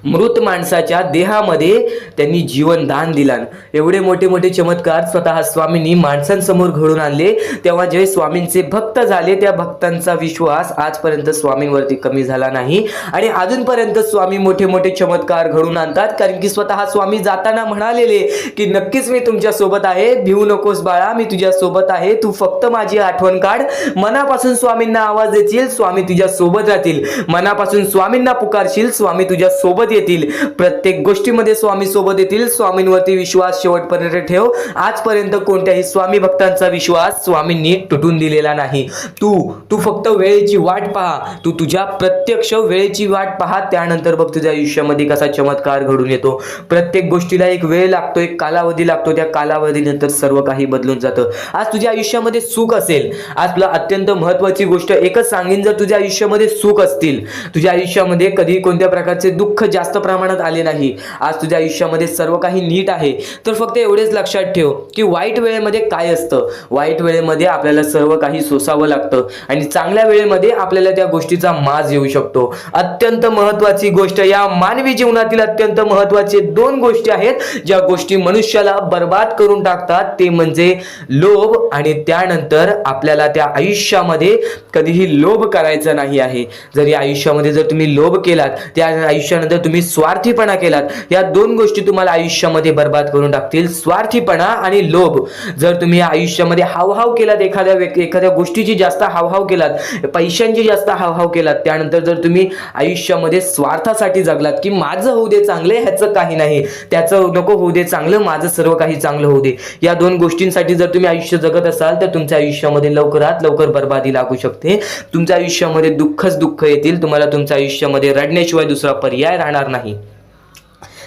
मृत माणसाच्या देहामध्ये त्यांनी जीवन दान दिला. एवढे मोठे मोठे चमत्कार स्वतः स्वामींनी माणसांसमोर घडून आणले. तेव्हा जे स्वामींचे भक्त झाले त्या भक्तांचा विश्वास आजपर्यंत स्वामींवरती कमी झाला नाही आणि अजूनपर्यंत स्वामी मोठे मोठे चमत्कार घडून आणतात. कारण की स्वतः स्वामी जाताना म्हणालेले की नक्कीच मी तुमच्या सोबत आहे, भिवू नकोस बाळा, मी तुझ्या सोबत आहे, तू फक्त माझी आठवण काढ. मनापासून स्वामींना आवाज देशील, स्वामी तुझ्या सोबत राहतील. मनापासून स्वामींना पुकारशील, स्वामी तुझ्या सोबत येतील. प्रत्येक गोष्टीमध्ये स्वामी सोबत येतील. स्वामींवरती विश्वास शेवटपर्यंत ठेव. आजपर्यंत कोणत्याही स्वामी भक्तांचा विश्वास स्वामींनी तुटून दिलेला नाही. तू फक्त वेळेची वाट पहा, तू तुझ्या प्रत्यक्ष वेळेची वाट पहा, त्यानंतर बघ तुझ्या आयुष्यामध्ये कसा चमत्कार घडून येतो. प्रत्येक गोष्टीला एक वेळ लागतो, एक कालावधी लागतो, त्या कालावधीनंतर सर्व काही बदलून जातं. आज तुझ्या आयुष्यामध्ये सुख असेल, आज तुला अत्यंत महत्त्वाची गोष्ट एकच सांगेन, जर तुझ्या आयुष्यामध्ये सुख असतील, तुझ्या आयुष्यामध्ये कधी कोणत्या प्रकारचे दुःख जास्त प्रमाणात आले नाही, आज तुझ्या आयुष्यामध्ये सर्व काही नीट आहे, तर फक्त एवढेच लक्षात ठेव की वाईट वेळेमध्ये काय असतं. वाईट वेळेमध्ये आपल्याला सर्व काही सोसावं लागतं आणि चांगल्या वेळेमध्ये आपल्याला त्या गोष्टीचा माज येऊ शकतो. अत्यंत महत्त्वाची गोष्ट, या मानवी जीवनातील अत्यंत महत्त्वाचे दोन गोष्टी आहेत ज्या गोष्टी मनुष्याला बर्बाद करून टाकतात, ते म्हणजे लोभ आणि त्यानंतर आपल्याला त्या आयुष्यामध्ये कधीही लोभ करायचा नाही आहे. जर या आयुष्यामध्ये जर तुम्ही लोभ केलात, त्या आयुष्यानंतर तुम्ही स्वार्थीपणा केलात, या दोन गोष्टी तुम्हाला आयुष्यामध्ये बर्बाद करून टाकतील. स्वार्थीपणा आणि लोभ. जर तुम्ही आयुष्यामध्ये हावभाव केलात, एखाद्या गोष्टीची जास्त हावभाव केलात, पैशांची जास्त हावभाव केलात, त्यानंतर जर तुम्ही आयुष्यामध्ये स्वार्थासाठी जगलात की माझं होऊ दे चांगले, ह्याचं काही नाही, त्याचं नको होऊ दे चांगलं, माझं सर्व काही चांगलं होऊ दे, या दोन गोष्टींसाठी जर तुम्ही आयुष्य जगत असाल तर तुमच्या आयुष्यामध्ये लवकरात लवकर बर्बादी लागू शकते. तुमच्या आयुष्यामध्ये दुःखच दुःख येतील. तुम्हाला तुमच्या आयुष्यामध्ये रडण्याशिवाय दुसरा पर्याय राहणार नाही.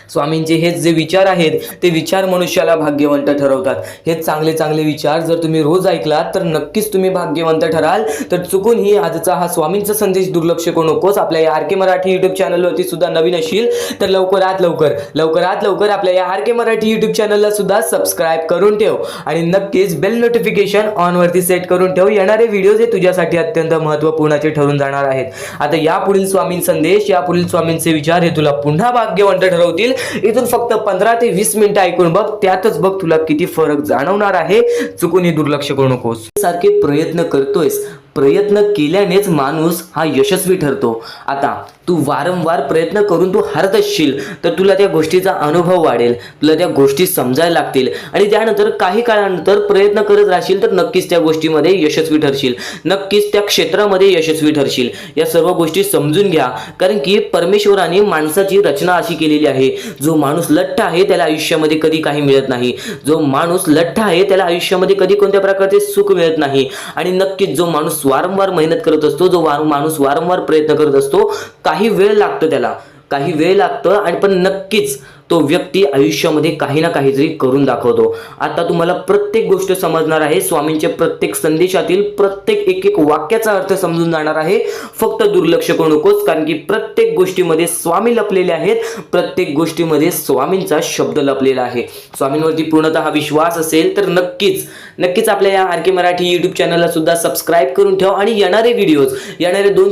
स्वामींचे हे जे विचार आहेत ते विचार मनुष्याला भाग्यवंत ठरवतात. हे चांगले चांगले विचार जर तुम्ही रोज ऐकलात तर नक्कीच तुम्ही भाग्यवंत ठराल. तर चुकूनही आजचा हा स्वामींचा संदेश दुर्लक्ष करू नकोस. आपल्या या आर के मराठी युट्यूब चॅनलवरती सुद्धा नवीन असशील तर लवकरात लवकर आपल्या या आर के मराठी युट्यूब चॅनलला सुद्धा सबस्क्राईब करून ठेव आणि नक्कीच बेल नोटिफिकेशन ऑन वरती सेट करून ठेव. येणारे व्हिडिओज हे तुझ्यासाठी अत्यंत महत्त्वपूर्णाचे ठरून जाणार आहेत. आता यापुढील स्वामीं संदेश, यापुढील स्वामींचे विचार हे तुला पुन्हा भाग्यवंत ठरवतील. इथून फक्त 15 ते 20 मिनिटं ऐकून बघ, त्यातच बघ तुला किती फरक जाणवणार आहे. चुकूनही दुर्लक्ष करू नकोस. सारखे प्रयत्न करतोयस, प्रयत्न केल्यानेच माणूस हा यशस्वी ठरतो. आता तू वारंवार प्रयत्न करून तू हरत असशील तर तुला त्या गोष्टीचा अनुभव वाढेल, तुला त्या गोष्टी समजायला लागतील आणि त्यानंतर काही काळानंतर प्रयत्न करत राहशील तर नक्कीच त्या गोष्टीमध्ये यशस्वी ठरशील, नक्कीच त्या क्षेत्रामध्ये यशस्वी ठरशील. या सर्व गोष्टी समजून घ्या, कारण की परमेश्वराने माणसाची रचना अशी केलेली आहे. जो माणूस लठ्ठ आहे त्याला आयुष्यामध्ये कधी काही मिळत नाही. जो माणूस लठ्ठ आहे त्याला आयुष्यामध्ये कधी कोणत्या प्रकारचे सुख मिळत नाही. आणि नक्कीच जो माणूस वारंवार मेहनत करत असतो, जो माणूस वारंवार प्रयत्न करत असतो, काही वेळ लागतो त्याला, काही वेळ लागतं आणि पण नक्कीच तो व्यक्ती आयुष्यामध्ये काही ना काहीतरी करून दाखवतो. आता तुम्हाला प्रत्येक गोष्ट समजणार आहे. स्वामींच्या प्रत्येक संदेशातील प्रत्येक एक वाक्याचा अर्थ समजून जाणार आहे. फक्त दुर्लक्ष करू नकोस, कारण की प्रत्येक गोष्टीमध्ये स्वामी लपलेले आहेत. प्रत्येक गोष्टीमध्ये स्वामींचा शब्द लपलेला आहे. स्वामींवरती पूर्णतः विश्वास असेल तर नक्कीच आपल्या या आर के मराठी युट्यूब चॅनलला सुद्धा सबस्क्राईब करून ठेव आणि येणारे व्हिडिओज, येणारे 2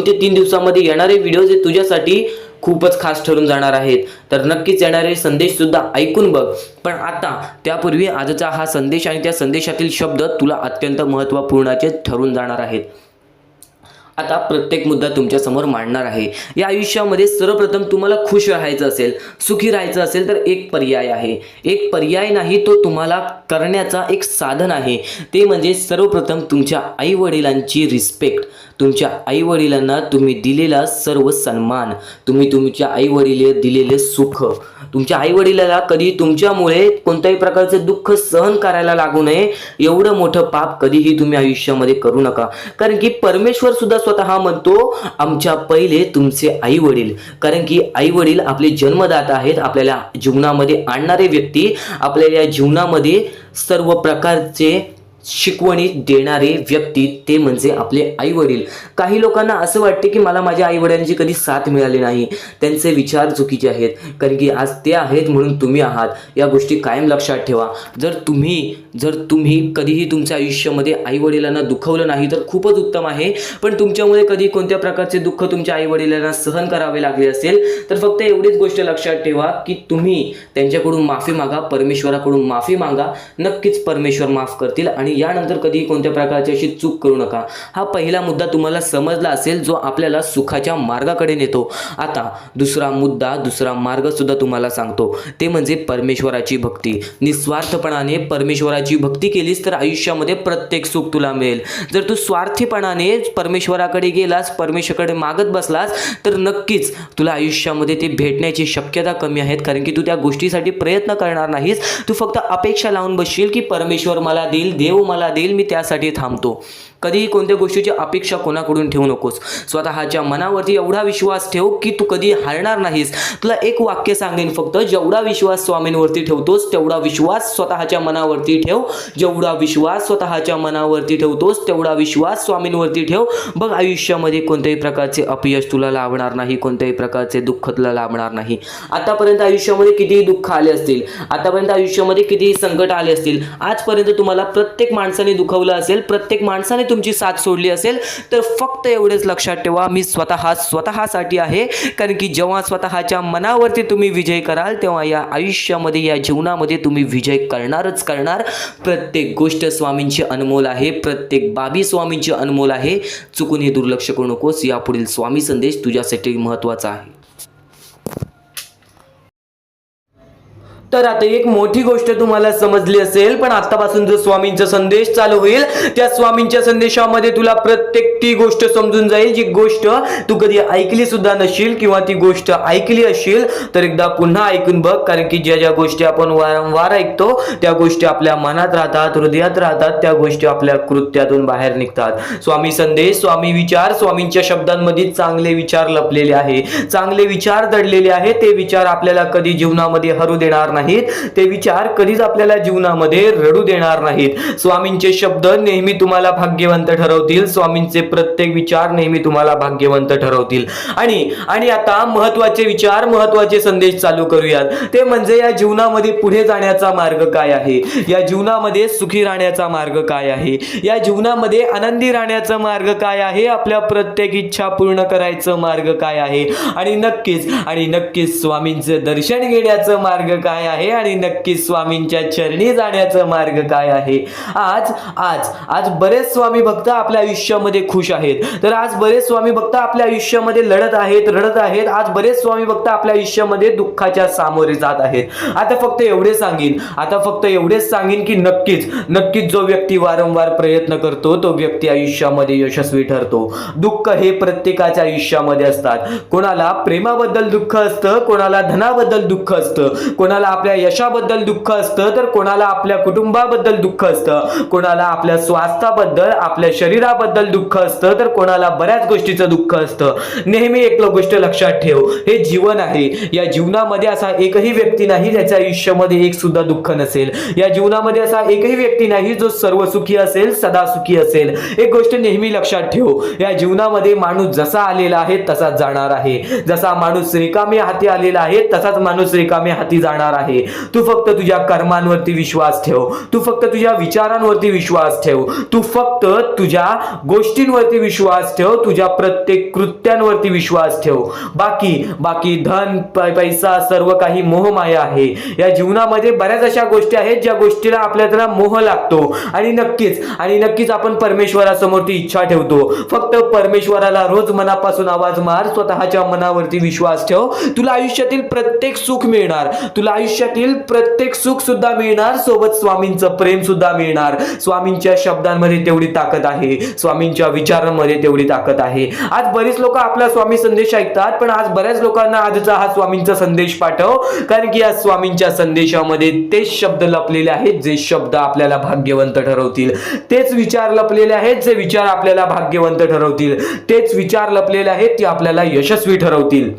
ते 3 दिवसामध्ये येणारे व्हिडिओज हे तुझ्यासाठी खूपच खास ठरून जाणार आहेत. तर नक्कीच येणारे संदेश सुद्धा ऐकून बघ. पण आता त्यापूर्वी आजचा हा संदेश आणि त्या संदेशातील शब्द तुला अत्यंत महत्त्वपूर्णाचे ठरून जाणार आहेत. आता प्रत्येक मुद्दा तुमच्या समोर मांडणार आहे. या आयुष्यामध्ये सर्वप्रथम तुम्हाला खुश राहायचं असेल, सुखी राहायचं असेल तर एक पर्याय आहे. एक पर्याय नाही, तो तुम्हाला करण्याचा एक साधन आहे. ते म्हणजे सर्वप्रथम तुमच्या आईवडिलांची रिस्पेक्ट, तुमच्या आईवडिलांना तुम्ही दिलेला सर्व सन्मान, तुम्ही तुमच्या आईवडिलांना दिलेले सुख, तुमच्या आईवडिलाला कधी तुमच्यामुळे कोणत्याही प्रकारचे दुःख सहन करायला लागू नये, एवढं मोठं पाप कधीही तुम्ही आयुष्यामध्ये करू नका. कारण की परमेश्वर सुद्धा स्वतः म्हणतो आमच्या पहिले तुमचे आई वडील, कारण की आई वडील आपले जन्मदाता आहेत, आपल्याला जीवनामध्ये आणणारे व्यक्ती, आपल्याला जीवनामध्ये सर्व प्रकारचे शिकवणी देणारे व्यक्ती ते म्हणजे आपले आई वडील. काही लोकांना असं वाटते की मला माझ्या आई वडिलांची कधी साथ मिळाली नाही. त्यांचे विचार चुकीचे आहेत, कारण की आज ते आहेत म्हणून तुम्ही आहात. या गोष्टी कायम लक्षात ठेवा. जर तुम्ही कधीही तुमच्या आयुष्यामध्ये आई वडिलांना दुखवलं नाही तर खूपच उत्तम आहे. पण तुमच्यामुळे कधी कोणत्या प्रकारचे दुःख तुमच्या आई वडिलांना सहन करावे लागले असेल तर फक्त एवढीच गोष्ट लक्षात ठेवा की तुम्ही त्यांच्याकडून माफी मागा, परमेश्वराकडून माफी मागा. नक्कीच परमेश्वर माफ करतील आणि यानंतर कधी कोणत्या प्रकारची अशी चूक करू नका. हा पहिला मुद्दा तुम्हाला समजला असेल जो आपल्याला सुखाच्या मार्गाकडे नेतो. आता दुसरा मार्ग सुद्धा तुम्हाला सांगतो, ते म्हणजे परमेश्वराची भक्ती. निस्वार्थपणाने परमेश्वराची भक्ती केलीस तर आयुष्यामध्ये प्रत्येक सुख तुला मिळेल. जर तू स्वार्थीपणाने परमेश्वराकडे गेलास, परमेश्वराकडे मागत बसलास तर नक्कीच तुला आयुष्यामध्ये ते भेटण्याची शक्यता कमी आहेत, कारण की तू त्या गोष्टीसाठी प्रयत्न करणार नाहीस. तू फक्त अपेक्षा लावून बसशील की परमेश्वर मला देईल, देव मला देईल, मी त्यासाठी थांबतो. कधीही कोणत्या गोष्टीची अपेक्षा कोणाकडून ठेवू नकोस. स्वतःच्या मनावरती एवढा विश्वास ठेव की तू कधी हारणार नाहीस. तुला एक वाक्य सांगेन फक्त, जेवढा विश्वास स्वामींवरती ठेवतोस तेवढा विश्वास स्वतःच्या मनावरती ठेव. जेवढा विश्वास स्वतःच्या मनावरती ठेवतोस तेवढा विश्वास स्वामींवरती ठेव. बघ आयुष्यामध्ये कोणत्याही प्रकारचे अपयश तुला लाभणार नाही, कोणत्याही प्रकारचे दुःख तुला लाभणार नाही. आतापर्यंत आयुष्यामध्ये कितीही दुःख आले असतील, आतापर्यंत आयुष्यामध्ये कितीही संकट आले असतील, आजपर्यंत तुम्हाला प्रत्येक माणसाने दुखवलं असेल, प्रत्येक माणसाने तुमची साथ सोडली असेल, तर फक्त एवढेच लक्षात ठेवा, मी स्वतःसाठी आहे. कारण की जेव्हा स्वतःच्या मनावरती तुम्ही विजय कराल तेव्हा या आयुष्यामध्ये, या जीवनामध्ये तुम्ही विजय करणारच करणार. प्रत्येक गोष्ट स्वामींची अनमोल आहे, प्रत्येक बाबी स्वामींची अनमोल आहे. चुकूनही दुर्लक्ष करू नकोस. यापुढील स्वामी संदेश तुझ्यासाठी महत्त्वाचा आहे. तर आता एक मोठी गोष्ट तुम्हाला समजली असेल, पण आतापासून जो स्वामींचा संदेश चालू होईल त्या स्वामींच्या संदेशामध्ये तुला प्रत्येक ती गोष्ट समजून जाईल जी गोष्ट तू कधी ऐकली सुद्धा नशील, किंवा ती गोष्ट ऐकली असेल तर एकदा पुन्हा ऐकून बघ. कारण की ज्या ज्या गोष्टी आपण वारंवार ऐकतो त्या गोष्टी आपल्या मनात राहतात, हृदयात राहतात, त्या गोष्टी आपल्या कृत्यातून बाहेर निघतात. स्वामी संदेश, स्वामी विचार, स्वामींच्या शब्दांमध्ये चांगले विचार लपलेले आहे, चांगले विचार दडलेले आहे. ते विचार आपल्याला कधी जीवनामध्ये हरू देणार नाहीत, ते विचार कधीच आपल्याला जीवनामध्ये रडू देणार नाहीत. स्वामींचे शब्द नेहमी तुम्हाला भाग्यवंत ठरवतील, स्वामींचे प्रत्येक विचार नेहमी तुम्हाला भाग्यवंत ठरवतील. आणि आता महत्वाचे विचार, महत्वाचे संदेश चालू करूयात. ते म्हणजे या जीवनामध्ये पुढे जाण्याचा मार्ग काय आहे, या जीवनामध्ये सुखी राहण्याचा मार्ग काय आहे, या जीवनामध्ये आनंदी राहण्याचा मार्ग काय आहे, आपल्या प्रत्येक इच्छा पूर्ण करायचं मार्ग काय आहे, आणि नक्कीच स्वामींचे दर्शन घेण्याचं मार्ग काय आहे, आणि नक्कीच स्वामींच्या चरणी जाण्याचा मार्ग काय आहे. आज बरेच स्वामी भक्त आपल्या आयुष्यामध्ये खुश आहेत, तर आज बरेच स्वामी भक्त आपल्या आयुष्यामध्ये रडत आहेत. आज बरेच स्वामी भक्त आपल्या आयुष्यामध्ये दुःखाच्या सामोरे जात आहेत. आता फक्त एवढेच सांगेन की नक्कीच जो व्यक्ती वारंवार प्रयत्न करतो तो व्यक्ती आयुष्यामध्ये यशस्वी ठरतो. दुःख हे प्रत्येकाच्या आयुष्यामध्ये असतात. कोणाला प्रेमाबद्दल दुःख असतं, कोणाला धनाबद्दल दुःख असतं, कोणाला आपल्या यशाबद्दल दुःख असतं, तर कोणाला आपल्या कुटुंबाबद्दल दुःख असतं, कोणाला आपल्या स्वास्थ्याबद्दल, आपल्या शरीराबद्दल दुःख असतं, तर कोणाला बऱ्याच गोष्टीचं दुःख असतं. नेहमी एक गोष्ट लक्षात ठेव, हे जीवन आहे. या जीवनामध्ये असा एकही व्यक्ती नाही ज्याच्या आयुष्यामध्ये एक सुद्धा दुःख नसेल. या जीवनामध्ये असा एकही व्यक्ती नाही जो सर्व सुखी असेल, सदा सुखी असेल. एक गोष्ट नेहमी लक्षात ठेव, या जीवनामध्ये माणूस जसा आलेला आहे तसाच जाणार आहे. जसा माणूस रिकामे हाती आलेला आहे तसाच माणूस रिकामे हाती जाणार आहे. तू फक्त तुझ्या कर्मांवरती विश्वास ठेव, तू फक्त तुझ्या विचारांवरती विश्वास ठेव, तू फक्त तुझ्या गोष्टींवरती विश्वास ठेव, तुझ्या प्रत्येक कृत्यांवरती विश्वास ठेव. बाकी धन, पैसा सर्व काही मोहमाया आहे. या जीवनामध्ये बऱ्याच अशा गोष्टी आहेत ज्या गोष्टीला आपल्याला मोह लागतो, आणि नक्कीच आपण परमेश्वरासमोर ती इच्छा ठेवतो. फक्त परमेश्वराला रोज मनापासून आवाज मार, स्वतःच्या मनावरती विश्वास ठेव. तुला आयुष्यातील प्रत्येक सुख मिळणार, तुला आयुष्यातील प्रत्येक सुख सुद्धा मिळणार, सोबत स्वामींचं प्रेम सुद्धा मिळणार. स्वामींच्या शब्दांमध्ये तेवढी ताकद आहे, स्वामींच्या विचारांमध्ये तेवढी ताकद आहे. आज बरीच लोक आपला स्वामी संदेश ऐकतात, पण आज बऱ्याच लोकांना आजचा हा स्वामींचा संदेश पाठव, कारण की या स्वामींच्या संदेशामध्ये तेच शब्द लपलेले आहेत जे शब्द आपल्याला भाग्यवंत ठरवतील, तेच विचार लपलेले आहेत जे विचार आपल्याला भाग्यवंत ठरवतील, तेच विचार लपलेले आहेत ते आपल्याला यशस्वी ठरवतील.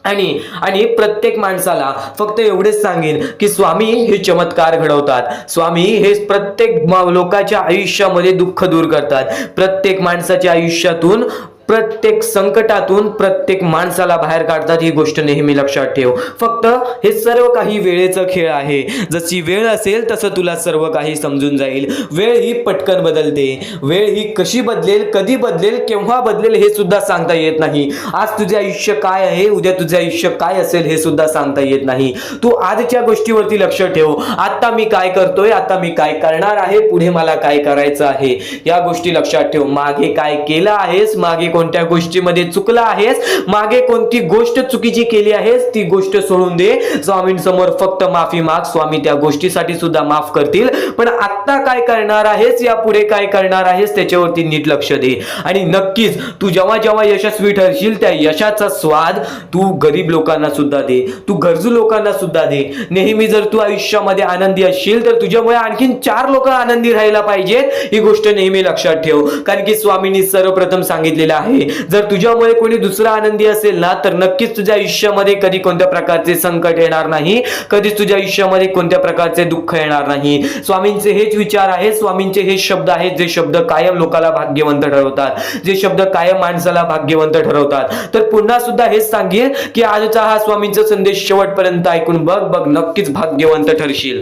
आणि प्रत्येक माणसाला फक्त एवढेच सांगेन की स्वामी हे चमत्कार घडवतात. स्वामी हे प्रत्येक लोकांच्या आयुष्यामध्ये दुःख दूर करतात. प्रत्येक माणसाच्या आयुष्यातून, प्रत्येक संकटातून प्रत्येक माणसाला बाहेर काढतात. ही गोष्ट नेहमी लक्षात ठेव. फक्त हे सर्व काही वेळेचा खेळ आहे. जशी वेळ असेल तसं तुला सर्व काही समजून जाईल. वेळ ही पटकन बदलते. वेळ ही कशी बदलेल, कधी बदलेल, केव्हा बदलेल हे सुद्धा सांगता येत नाही. आज तुझे आयुष्य काय आहे, उद्या तुझे आयुष्य काय असेल हे सुद्धा सांगता येत नाही. तू आजच्या गोष्टीवरती लक्ष ठेव. आता मी काय करतोय, आता मी काय करणार आहे, पुढे मला काय करायचं आहे, या गोष्टी लक्षात ठेव. मागे काय केलं आहेस, मागे कोणत्या गोष्टीमध्ये चुकला आहेस, मागे कोणती गोष्ट चुकीची केली आहेस, ती गोष्ट सोडून दे. स्वामींसमोर फक्त माफी माग, स्वामी त्या गोष्टीसाठी सुद्धा माफ करतील. पण आता काय करणार आहेस, या पुढे काय करणार आहेस त्याच्यावरती नीट लक्ष दे. आणि नक्कीच तू जेव्हा जेव्हा यशस्वी ठरशील त्या यशाचा स्वाद तू गरीब लोकांना सुद्धा दे, तू गरजू लोकांना सुद्धा दे. नेहमी जर तू आयुष्यामध्ये आनंदी असशील तर तुझ्यामुळे आणखीन 4 लोक आनंदी राहायला पाहिजेत, ही गोष्ट नेहमी लक्षात ठेव. कारण की स्वामींनी सर्वप्रथम सांगितलेलं आहे, जर तुझ्यामुळे कोणी दुसरा आनंदी असेल ना तर नक्कीच तुझ्या आयुष्यामध्ये कधी कोणत्या प्रकारचे संकट येणार नाही, कधीच तुझ्या आयुष्यामध्ये कोणत्या प्रकारचे दुःख येणार नाही. स्वामींचे हेच विचार आहेत, स्वामींचे हे शब्द आहेत जे शब्द कायम लोकाला भाग्यवंत ठरवतात, जे शब्द कायम माणसाला भाग्यवंत ठरवतात. तर पुन्हा सुद्धा हेच सांगेन की आजचा हा स्वामींचा संदेश शेवटपर्यंत ऐकून बघ, नक्कीच भाग्यवंत ठरशील.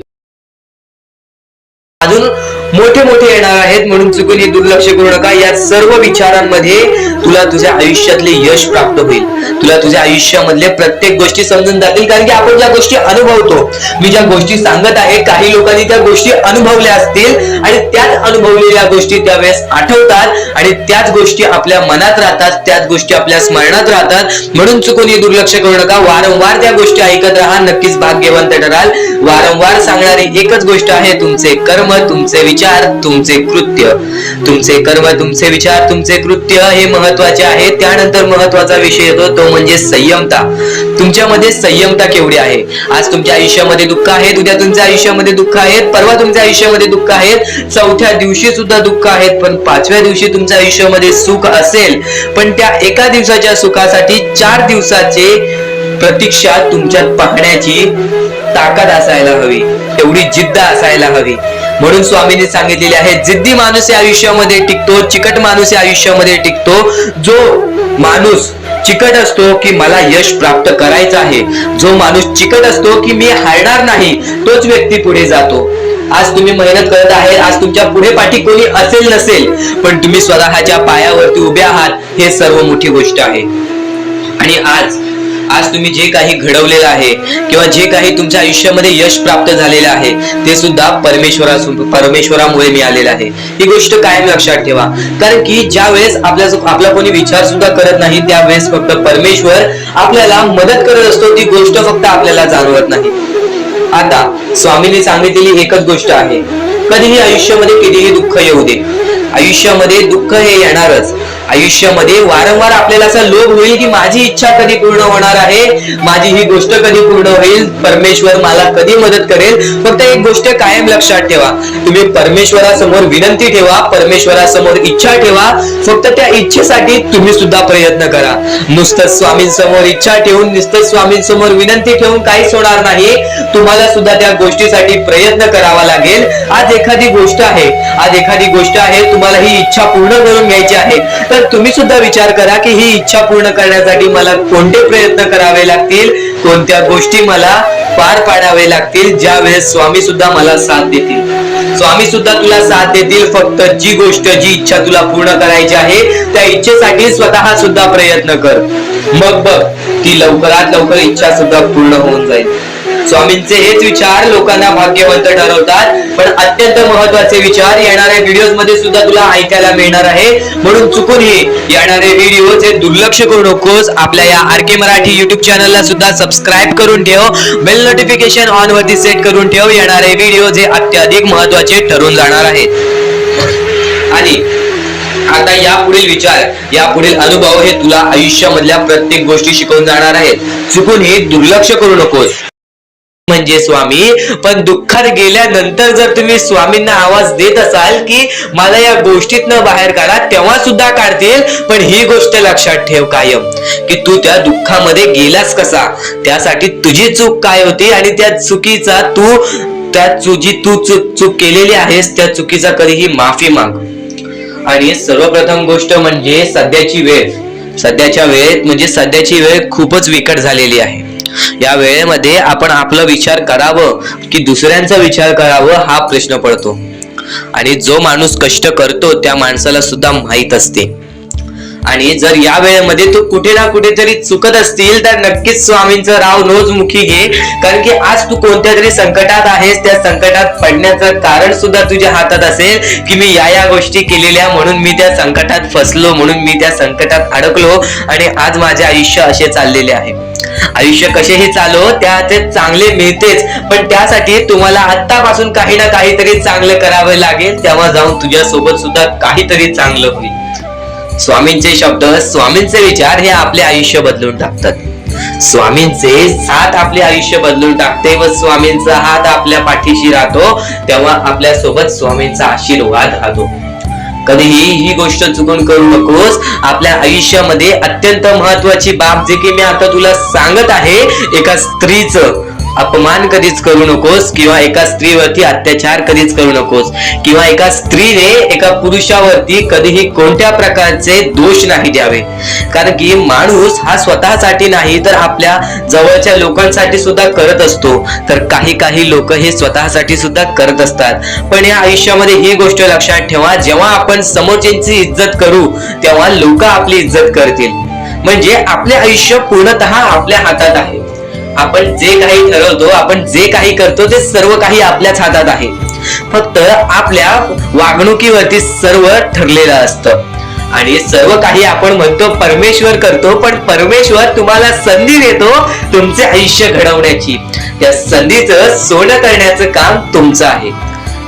अजून मोठे मोठे येणार आहेत, म्हणून चुकून हे दुर्लक्ष करू नका. या सर्व विचारांमध्ये तुला तुझ्या आयुष्यातले यश प्राप्त होईल. तुला तुझ्या आयुष्यामधले प्रत्येक गोष्टी समजून जातील, कारण की आपण ज्या गोष्टी अनुभवतो, मी ज्या गोष्टी सांगत आहे, काही लोकांनी त्या गोष्टी अनुभवल्या असतील आणि त्याच अनुभवलेल्या गोष्टी त्यावेळेस आठवतात आणि त्याच गोष्टी आपल्या मनात राहतात, त्याच गोष्टी आपल्या स्मरणात राहतात. म्हणून चुकून हे दुर्लक्ष करू नका. वारंवार त्या गोष्टी ऐकत राहा, नक्कीच भाग्यवंत ठराल. वारंवार सांगणारी एकच गोष्ट आहे, तुमचे कर्म, तुमचे विचार, तुमचे कृत्य. तुमचे कर्म, तुमचे विचार, तुमचे कृत्य हे महत्वाचे आहे. त्यानंतर महत्वाचा विषय येतो तो म्हणजे संयमता. तुमच्यामध्ये संयमता केवढी आहे? आज तुमच्या आयुष्यामध्ये दुःख आहेत, उद्या तुमच्या आयुष्यामध्ये दुःख आहेत, परवा तुमच्या आयुष्यामध्ये दुःख आहेत, चौथ्या दिवशी सुद्धा दुःख आहेत, पण पाचव्या दिवशी तुमच्या आयुष्यामध्ये सुख असेल. पण त्या एका दिवसाच्या सुखासाठी 4 दिवसाचे प्रतीक्षा तुमच्यात पाहण्याची ताकद असायला हवी, एवढी जिद्द असायला हवी. म्हणून स्वामींनी सांगितलेले आहे, जिद्दी माणूस या आयुष्यामध्ये टिकतो, चिकट माणूस या आयुष्यामध्ये टिकतो. जो माणूस चिकट असतो की मला यश प्राप्त करायचं आहे, जो माणूस चिकट असतो की मी हारणार नाही, तोच व्यक्ती पुढे जातो. आज तुम्ही मेहनत करत आहे, आज तुमच्या पुढे पाठी कोणी असेल नसेल, पण तुम्ही स्वतःच्या पायावरती उभे आहात, हे सर्व मोठी गोष्ट आहे. आणि आज तुम्ही जे काही घडवलेलं आहे किंवा जे काही तुमच्या आयुष्यामध्ये यश प्राप्त झालेलं आहे, ते सुद्धा परमेश्वरामुळे मिळालेलं आहे. ही गोष्ट कायम लक्षात ठेवा, कारण की ज्या वेळेस आपला कोणी विचार सुद्धा करत नाही, त्यावेळेस फक्त परमेश्वर आपल्याला मदत करत असतो. ती गोष्ट फक्त आपल्याला जाणवत नाही. आता स्वामींनी सांगितलेली एकच गोष्ट आहे, कधीही आयुष्यामध्ये कितीही दुःख येऊ दे, आयुष्यामध्ये दुःख हे येणारच. आयुष्यामध्ये वारंवार आपल्याला असा लोभ होईल की माझी इच्छा कधी पूर्ण होणार आहे, माझी ही गोष्ट कधी पूर्ण होईल, परमेश्वर मला कधी मदत करेल. फक्त एक गोष्ट कायम लक्षात ठेवा, तुम्ही परमेश्वरासमोर विनंती ठेवा, परमेश्वरासमोर इच्छा ठेवा. फक्त त्या इच्छेसाठी तुम्ही सुद्धा प्रयत्न करा. नुसतं स्वामींसमोर इच्छा ठेवून, नुसतं स्वामींसमोर विनंती ठेवून काहीच होणार नाही. तुम्हाला सुद्धा त्या गोष्टीसाठी प्रयत्न करावा लागेल. आज एखादी गोष्ट आहे, तुम्हाला ही इच्छा पूर्ण करून घ्यायची आहे, तर तुम्ही सुद्धा विचार करा की ही इच्छा पूर्ण करण्यासाठी मला कोणते प्रयत्न करावे लागतील, कोणत्या गोष्टी मला पार पाडावे लागतील, ज्या वेळेस स्वामी सुद्धा मला साथ देतील. स्वामी सुद्धा तुला साथ देतील. फक्त जी इच्छा तुला पूर्ण करायची आहे, त्या इच्छेसाठी स्वतः सुद्धा प्रयत्न कर. मग बघ, ती लवकरात लवकर इच्छा सुद्धा पूर्ण होऊन जाईल. स्वामींचे हेच विचार लोकांना भाग्यवंत ठरवतात. पण अत्यंत महत्वाचे विचार येणाऱ्या व्हिडिओज मध्ये सुद्धा तुला ऐकायला मिळणार आहे. म्हणून चुकूनही येणारे व्हिडिओ जे दुर्लक्ष करू नकोस. आपल्या या RK मराठी युट्यूब चॅनलला सुद्धा सबस्क्राईब करून ठेव, बेल नोटिफिकेशन ऑन वरती सेट करून ठेव. येणारे व्हिडिओ जे अत्याधिक महत्वाचे ठरून जाणार आहेत. आणि आता यापुढील विचार, यापुढील अनुभव हे तुला आयुष्यामधल्या प्रत्येक गोष्टी शिकवून जाणार आहेत. चुकून हे दुर्लक्ष करू नकोस. म्हणजे स्वामी, पण दुःखात गेल्यानंतर जर तुम्ही स्वामींना आवाज देत असाल की मला या गोष्टीतनं बाहेर काढा, तेव्हा सुद्धा काढतील. पण ही गोष्ट लक्षात ठेव कायम की तू त्या दुःखामध्ये गेलास कसा, त्यासाठी तुझी चूक काय होती आणि त्या चुकीचा चूक केलेली आहेस, त्या चुकीचा कधीही माफी माग. आणि सर्वप्रथम गोष्ट म्हणजे सध्याची वेळ खूपच विकट झालेली आहे. या वेळेमध्ये आपण आपला विचार करावं की दुसऱ्यांचा विचार करावं, हा प्रश्न पडतो. आणि जो माणूस कष्ट करतो त्या माणसाला सुद्धा माहित असते. आणि जर या वेळेमध्ये तू कुठे ना कुठेतरी चुकत असतील तर नक्कीच स्वामींचं राव रोजमुखी घे. कारण की आज तू कोणत्या तरी संकटात आहेस, त्या संकटात पडण्याचं कारण सुद्धा तुझ्या हातात असेल की मी या गोष्टी केलेल्या, म्हणून मी त्या संकटात फसलो, म्हणून मी त्या संकटात अडकलो आणि आज माझे आयुष्य असे चाललेले आहे. आयुष्य कसेही चालो, त्याचे चांगले मिळतेच, पण त्यासाठी तुम्हाला आतापासून काही ना काहीतरी चांगलं करावे लागेल. तेव्हा जाऊन तुझ्या सोबत सुद्धा काहीतरी चांगलं होईल. स्वामींचे शब्द, स्वामींचे विचार हे आपले आयुष्य बदलून टाकतात. स्वामींचे साथ आपले आयुष्य बदलून टाकते व स्वामींचा हात आपल्या पाठीशी राहतो, तेव्हा आपल्या सोबत स्वामींचा आशीर्वाद राहतो. कधीही ही गोष्ट चुकून करू नकोस. आपल्या आयुष्यामध्ये अत्यंत महत्वाची बाब जे की मी आता तुला सांगत आहे, एका स्त्रीचं अपमान कधीच करू नकोस, किंवा एका स्त्रीवरती अत्याचार कधीच करू नकोस, किंवा एका स्त्रीने एका पुरुषावरती कधीही कोणत्या प्रकारचे दोष नाही द्यावे. कारण की माणूस हा स्वतःसाठी नाही तर आपल्या जवळच्या लोकांसाठी सुद्धा करत असतो. तर काही लोक हे स्वतःसाठी सुद्धा करत असतात. पण या आयुष्यामध्ये ही गोष्ट लक्षात ठेवा, जेव्हा आपण समोरच्यांची इज्जत करू तेव्हा लोक आपली इज्जत करतील. म्हणजे आपले आयुष्य पूर्णतः आपल्या हातात आहे. आपण जे काही ठरवतो, आपण जे काही करतो ते सर्व काही आपल्याच हातात आहे. फक्त आपल्या वागणुकीवरती सर्व ठरलेलं असतं. आणि सर्व काही आपण म्हणतो परमेश्वर करतो, पण परमेश्वर तुम्हाला संधी देतो तुमचे आयुष्य घडवण्याची. त्या संधीचं सोनं करण्याचं काम तुमचं आहे.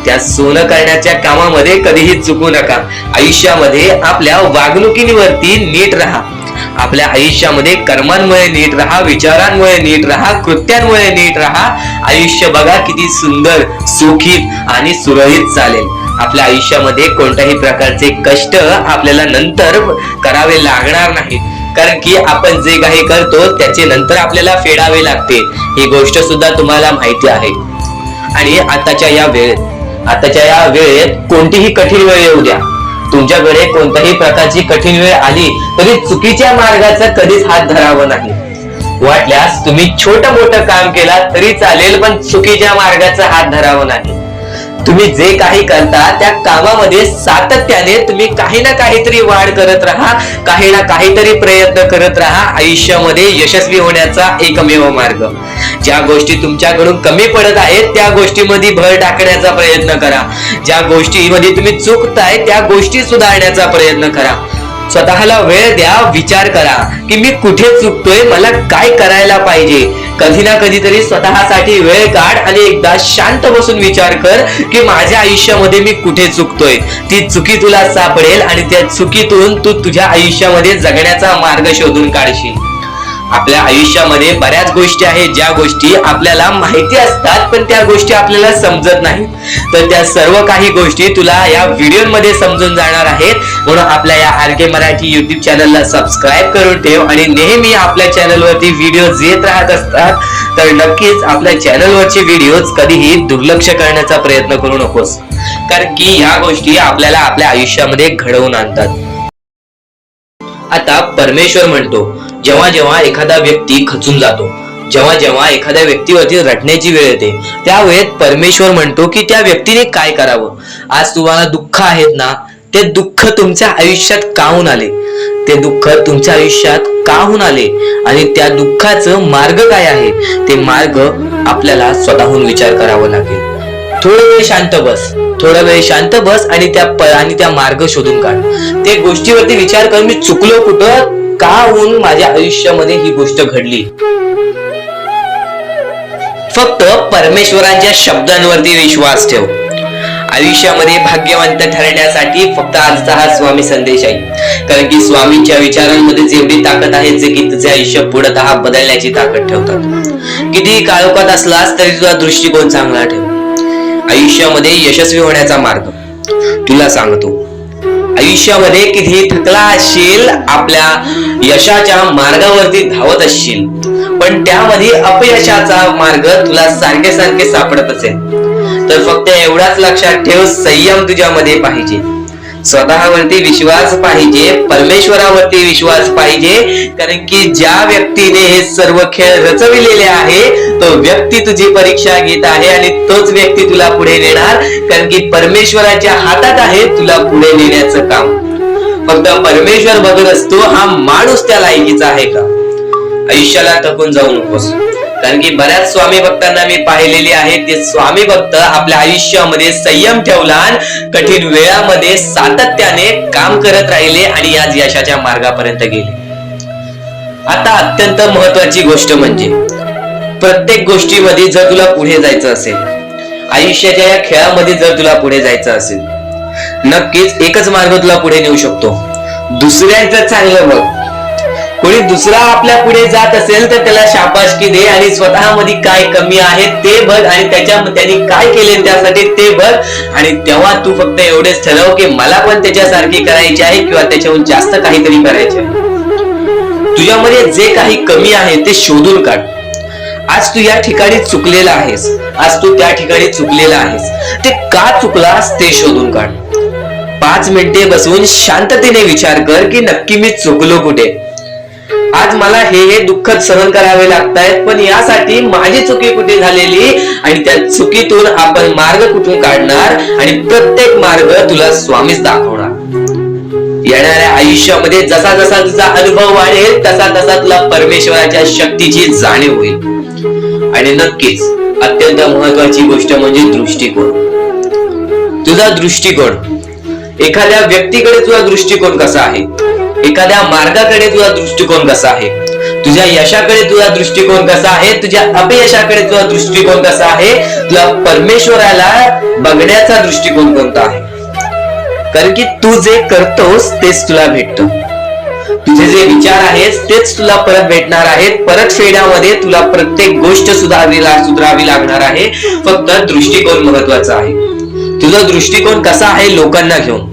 त्या सोनं करण्याच्या कामामध्ये कधीही चुकू नका. आयुष्यामध्ये आपल्या वागणुकीवरती नीट राहा. आपल्या आयुष्यामध्ये कर्मांमुळे नीट राहा, विचारांमुळे नीट राहा, कृत्यांमुळे नीट राहा. आयुष्य बघा किती सुंदर, सुखीत आणि सुरळीत चालेल. आपल्या आयुष्यामध्ये कोणत्याही प्रकारचे कष्ट आपल्याला नंतर करावे लागणार नाहीत. कारण की आपण जे काही करतो त्याचे नंतर आपल्याला फेडावे लागते. ही गोष्ट सुद्धा तुम्हाला माहिती आहे. आणि आताच्या या वेळेत कोणतीही कठीण वेळ येऊ द्या, तुमच्याकडे कोणत्याही प्रकारची कठीण वेळ आली तरी चुकीच्या मार्गाचा कधीच हात धरावा नाही. वाटल्यास तुम्ही छोटं मोठं काम केला तरी चालेल, पण चुकीच्या मार्गाचा हात धरावा नाही. तुम्ही जे काही करता त्या कामामध्ये सातत्याने तुम्ही काही ना काहीतरी वाढ करत राहा, काही ना काहीतरी प्रयत्न करत राहा. आयुष्यामध्ये यशस्वी होण्याचा एकमेव मार्ग. ज्या गोष्टी तुमच्याकडून कमी पडत आहेत त्या गोष्टीमध्ये भर टाकण्याचा प्रयत्न करा. ज्या गोष्टीमध्ये तुम्ही चुकताय त्या गोष्टी सुधारण्याचा प्रयत्न करा. स्वतःला वेळ द्या, विचार करा की मी कुठे चुकतोय, मला काय करायला पाहिजे. कधी ना कधीतरी स्वतःसाठी वेळ काढ आणि एकदा शांत बसून विचार कर की माझ्या आयुष्यामध्ये मी कुठे चुकतोय. ती चुकी तुला सापडेल आणि त्या चुकीतून तू तुझ्या आयुष्यामध्ये जगण्याचा मार्ग शोधून काढशील. आपल्या आयुष्यामध्ये बऱ्याच गोष्टी आहेत ज्या गोष्टी आपल्याला माहिती असतात पण त्या गोष्टी आपल्याला समजत नाहीत. तर त्या सर्व काही गोष्टी तुला या व्हिडिओमध्ये समजून जाणार आहेत. म्हणून आपल्या या RK मराठी युट्यूब चॅनलला सबस्क्राईब करून ठेव. आणि नेहमी आपल्या चॅनलवरती व्हिडिओज येत राहत असतात. तर नक्कीच आपल्या चॅनलवरचे व्हिडिओज कधीही दुर्लक्ष करण्याचा प्रयत्न करू नकोस. कारण की ह्या गोष्टी आपल्याला आपल्या आयुष्यामध्ये घडवून आणतात. आता परमेश्वर म्हणतो, जेव्हा जेव्हा एखादा व्यक्ती खचून जातो, जेव्हा जेव्हा एखाद्या व्यक्तीवरती रडण्याची वेळ येते, त्यावेळेत परमेश्वर म्हणतो की त्या व्यक्तीने काय करावं. आज तुम्हाला दुःख आहेत ना, ते दुःख तुमच्या आयुष्यात काहून आले, ते दुःख तुमच्या आयुष्यात काहून आले आणि त्या दुःखाचं मार्ग काय आहे, ते मार्ग आपल्याला स्वतःहून विचार करावा लागेल. थोडा वेळ शांत बस आणि त्या मार्ग शोधून काढ. ते गोष्टीवरती विचार कर, मी चुकलो कुठं, का होऊन माझ्या आयुष्यामध्ये ही गोष्ट घडली. फक्त परमेश्वरांच्या शब्दांवरती विश्वास ठेव. आयुष्यामध्ये भाग्यवंत ठरण्यासाठी फक्त आजचा हा स्वामी संदेश आहे. कारण की स्वामींच्या विचारांमध्ये एवढी ताकद आहे जे की तुझे आयुष्य पूर्णतः बदलण्याची ताकद ठेवतात. किती काळोखात असलास तरी तुझा दृष्टिकोन चांगला ठेव. आयुष्यामध्ये यशस्वी होण्याचा मार्ग तुला सांगतो. आयुष्यामध्ये किती थकला असशील, आपल्या यशाच्या मार्गावरती धावत असशील, पण त्यामध्ये अपयशाचा मार्ग तुला सारखे सापडत असेल, तर फक्त एवढाच लक्षात ठेव, संयम तुझ्यामध्ये पाहिजे, स्वतःवरती विश्वास पाहिजे, परमेश्वरावरती विश्वास पाहिजे. कारण की ज्या व्यक्तीने हे सर्व खेळ रचविलेले आहे तो व्यक्ती तुझी परीक्षा घेत आहे आणि तोच व्यक्ती तुला पुढे नेणार. कारण की परमेश्वराच्या हातात आहे तुला पुढे नेण्याचं काम. फक्त परमेश्वर बघत असतो हा माणूस त्या लायकीचा आहे का. आयुष्याला थकून जाऊ नकोस. कारण की बऱ्याच स्वामी भक्तांना मी पाहिलेले आहे, ते स्वामी भक्त आपल्या आयुष्यामध्ये संयम ठेवला, कठीण वेळामध्ये सातत्याने काम करत राहिले आणि आज यशाच्या मार्गापर्यंत गेले. आता अत्यंत महत्वाची गोष्ट म्हणजे प्रत्येक गोष्टीमध्ये जर तुला पुढे जायचं असेल, आयुष्याच्या या खेळामध्ये जर तुला पुढे जायचं असेल, नक्कीच एकच मार्ग तुला पुढे नेऊ शकतो. दुसऱ्यांचं चांगलं बघ. कोणी दुसरा आपल्या पुढे जात असेल तर त्याला शाबासकी दे आणि स्वतःमध्ये काय कमी आहे ते बघ आणि त्यांनी काय केले त्यासाठी ते बघ. आणि तेव्हा तू फक्त एवढेच ठरव की मला पण त्याच्यासारखी करायची आहे किंवा त्याच्याहून जास्त काहीतरी करायचे आहे. तुझ्यामध्ये जे काही कमी आहे ते शोधून काढ. आज तू या ठिकाणी चुकलेला आहेस, आज तू त्या ठिकाणी चुकलेला आहेस, ते का चुकलास ते शोधून काढ. 5 मिनिटे बसून शांततेने विचार कर की नक्की मी चुकलो कुठे. आज मला हे दुःख सहन करावे लागतायत, पण यासाठी माझी चुकी कुठे झालेली आणि त्या चुकीतून आपण मार्ग कुठून काढणार आणि प्रत्येक मार्ग तुला स्वामीच दाखवणार. येणाऱ्या आयुष्यामध्ये जसा जसा तुझा अनुभव वाढेल तसा तसा तुला परमेश्वराच्या शक्तीची जाणीव होईल. आणि नक्कीच अत्यंत महत्वाची गोष्ट म्हणजे दृष्टिकोन. तुझा दृष्टिकोन, एखाद्या व्यक्तीकडे तुझा दृष्टिकोन कसा आहे, एखाद्या मार्गाकडे तुझा दृष्टिकोन कसा आहे, तुझ्या यशाकडे तुझा दृष्टिकोन कसा आहे, तुझ्या अपयशाकडे तुझा दृष्टिकोन कसा आहे, तुला परमेश्वराला बघण्याचा दृष्टिकोन कोणता आहे. कारण की तू जे करतोस तेच तुला भेटतं. तुझे जे विचार आहेत तेच तुला परत भेटणार आहेत. परत फेड्यामध्ये तुला प्रत्येक गोष्ट सुधारावी लागणार आहे. फक्त दृष्टिकोन महत्वाचा आहे. तुझा दृष्टिकोन कसा आहे लोकांना घेऊन,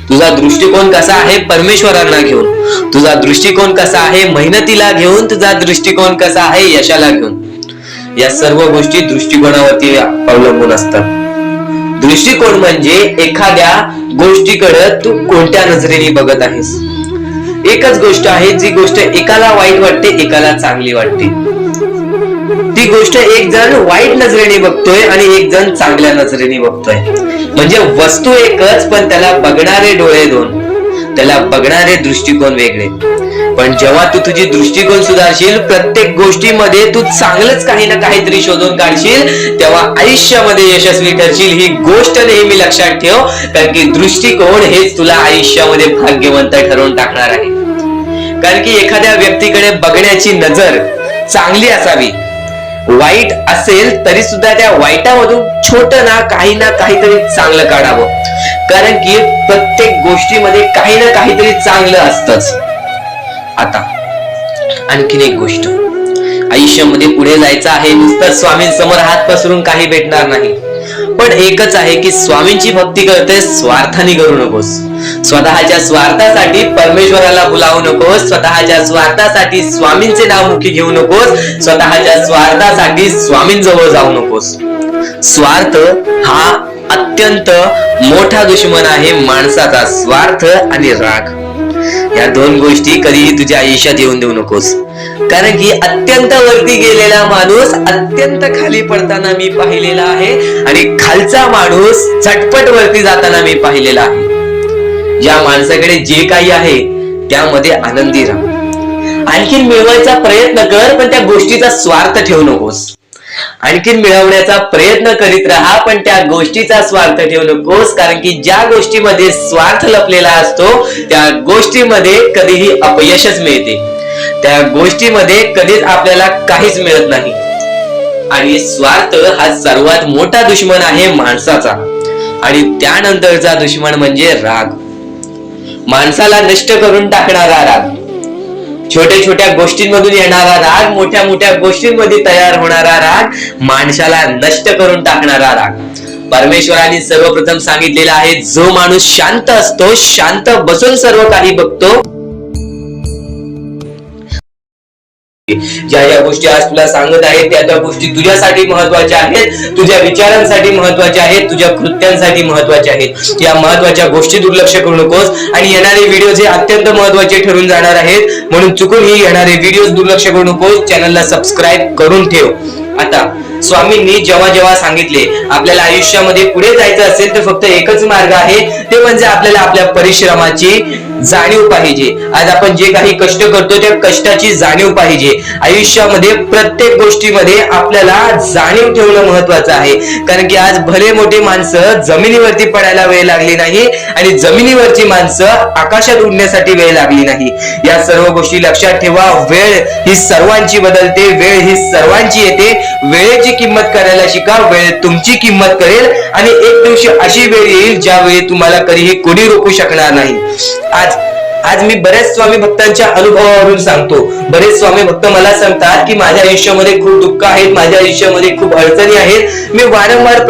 तुझा दृष्टिकोन कसा आहे परमेश्वरांना घेऊन, तुझा दृष्टिकोन कसा आहे मेहनतीला घेऊन, तुझा दृष्टिकोन कसा आहे यशाला घेऊन. या सर्व गोष्टी दृष्टिकोनावरती अवलंबून असतात. दृष्टिकोन म्हणजे एखाद्या गोष्टीकडे तू कोणत्या नजरेने बघत आहेस. एकच गोष्ट आहे, जी गोष्ट एकाला वाईट वाटते एकाला चांगली वाटते. ती गोष्ट एक जण वाईट नजरेने बघतोय आणि एक जण चांगल्या नजरेने बघतोय. म्हणजे वस्तू एकच, पण त्याला बघणारे डोळे दोन, त्याला बघणारे दृष्टिकोन वेगळे. पण जेव्हा तू तुझी दृष्टिकोन सुधारशील, प्रत्येक गोष्टीमध्ये तू चांगलंच काही ना काहीतरी शोधून काढशील, तेव्हा आयुष्यामध्ये यशस्वी ठरशील. ही गोष्ट नेहमी लक्षात ठेव, कारण की दृष्टिकोन हेच तुला आयुष्यामध्ये भाग्यवंत ठरवून टाकणार आहे. कारण की एखाद्या व्यक्तीकडे बघण्याची नजर चांगली असावी. वाईट असेल तरी सुद्धा त्या वाईटामधून छोट ना काहीतरी चांगलं काढावं. कारण की प्रत्येक गोष्टीमध्ये काही ना काहीतरी चांगलं असतंच. आता आणखीन एक गोष्ट, आयुष्यामध्ये पुढे जायचं आहे, नुसतं स्वामींसमोर हात पसरून काही भेटणार नाही. पण एकच आहे की स्वामींची भक्ती करते स्वार्थाने करू नकोस. स्वतःच्या स्वार्थासाठी परमेश्वराला भुलावू नकोस. स्वतःच्या स्वार्थासाठी स्वामींचे नाव मुखी घेऊ नकोस. स्वतःच्या स्वार्थासाठी स्वामींजवळ जाऊ नकोस. स्वार्थ हा अत्यंत मोठा दुश्मन आहे माणसाचा. स्वार्थ आणि राग या दोन गोष्टी कधीही तुझ्या आयुष्यात येऊन देऊ नकोस. कारण की अत्यंत वरती गेलेला माणूस अत्यंत खाली पडताना मी पाहिलेला आहे आणि खालचा माणूस झटपट वरती जाताना मी पाहिलेला आहे. ज्या माणसाकडे जे काही आहे त्यामध्ये आनंदी राहा. आणखीन मिळवायचा प्रयत्न कर, पण त्या गोष्टीचा स्वार्थ ठेवू नकोस. आणखीन मिळवण्याचा प्रयत्न करीत राहा, पण त्या गोष्टीचा स्वार्थ ठेवू नकोस. कारण की ज्या गोष्टीमध्ये स्वार्थ लपलेला असतो त्या गोष्टीमध्ये कधीही अपयशच मिळते. त्या गोष्टीमध्ये कधीच आपल्याला काहीच मिळत नाही. आणि स्वार्थ हा सर्वात मोठा दुश्मन आहे माणसाचा. आणि त्यानंतरचा दुश्मन म्हणजे राग. माणसाला नष्ट करून टाकणारा राग, छोट्या छोट्या गोष्टींमधून येणारा राग, मोठ्या मोठ्या गोष्टींमध्ये तयार होणारा राग, माणसाला नष्ट करून टाकणारा राग. परमेश्वराने सर्वप्रथम सांगितलेला आहे, जो माणूस शांत असतो, शांत बसून सर्व काही बघतो, ज्या ज्या गोष्टी आज तुला सांगत आहेत त्या गोष्टी तुझ्यासाठी महत्वाच्या आहेत, तुझ्या विचारांसाठी महत्वाच्या आहेत, तुझ्या कृत्यांसाठी महत्वाच्या आहेत. या महत्वाच्या गोष्टी दुर्लक्ष करू नकोस. आणि येणारे व्हिडिओ हे अत्यंत महत्वाचे ठरून जाणार आहेत, म्हणून चुकूनही येणारे व्हिडिओ दुर्लक्ष करू नकोस. चॅनलला सबस्क्राईब करून ठेव. आता स्वामींनी जेव्हा जेव्हा सांगितले आपल्याला आयुष्यामध्ये पुढे जायचं असेल तर फक्त एकच मार्ग आहे, ते म्हणजे आपल्याला आपल्या परिश्रमाची जाणीव पाहिजे. आज आपण जे काही कष्ट करतो त्या कष्टाची जाणीव पाहिजे. आयुष्यामध्ये प्रत्येक गोष्टीमध्ये आपल्याला जाणीव ठेवणं महत्वाचं आहे. कारण की आज भले मोठे माणसं जमिनीवरती पडायला वेळ लागली नाही आणि जमिनीवरची माणसं आकाशात उडण्यासाठी वेळ लागली नाही. या सर्व गोष्टी लक्षात ठेवा. वेळ ही सर्वांची बदलते, वेळ ही सर्वांची येते. वेळेची किंमत करायला शिका. वेळ तुमची किंमत करेल आणि एक दिवशी अशी वेळ येईल ज्यावेळी तुम्हाला कधीही कोणी रोखू शकणार नाही. आज आज मी बऱ्याच स्वामी भक्तांच्या अनुभवावरून सांगतो. बरेच स्वामी भक्त मला सांगतात की माझ्या आयुष्यामध्ये खूप दुःख आहेत, माझ्या आयुष्यामध्ये खूप अडचणी आहेत, मी वारंवार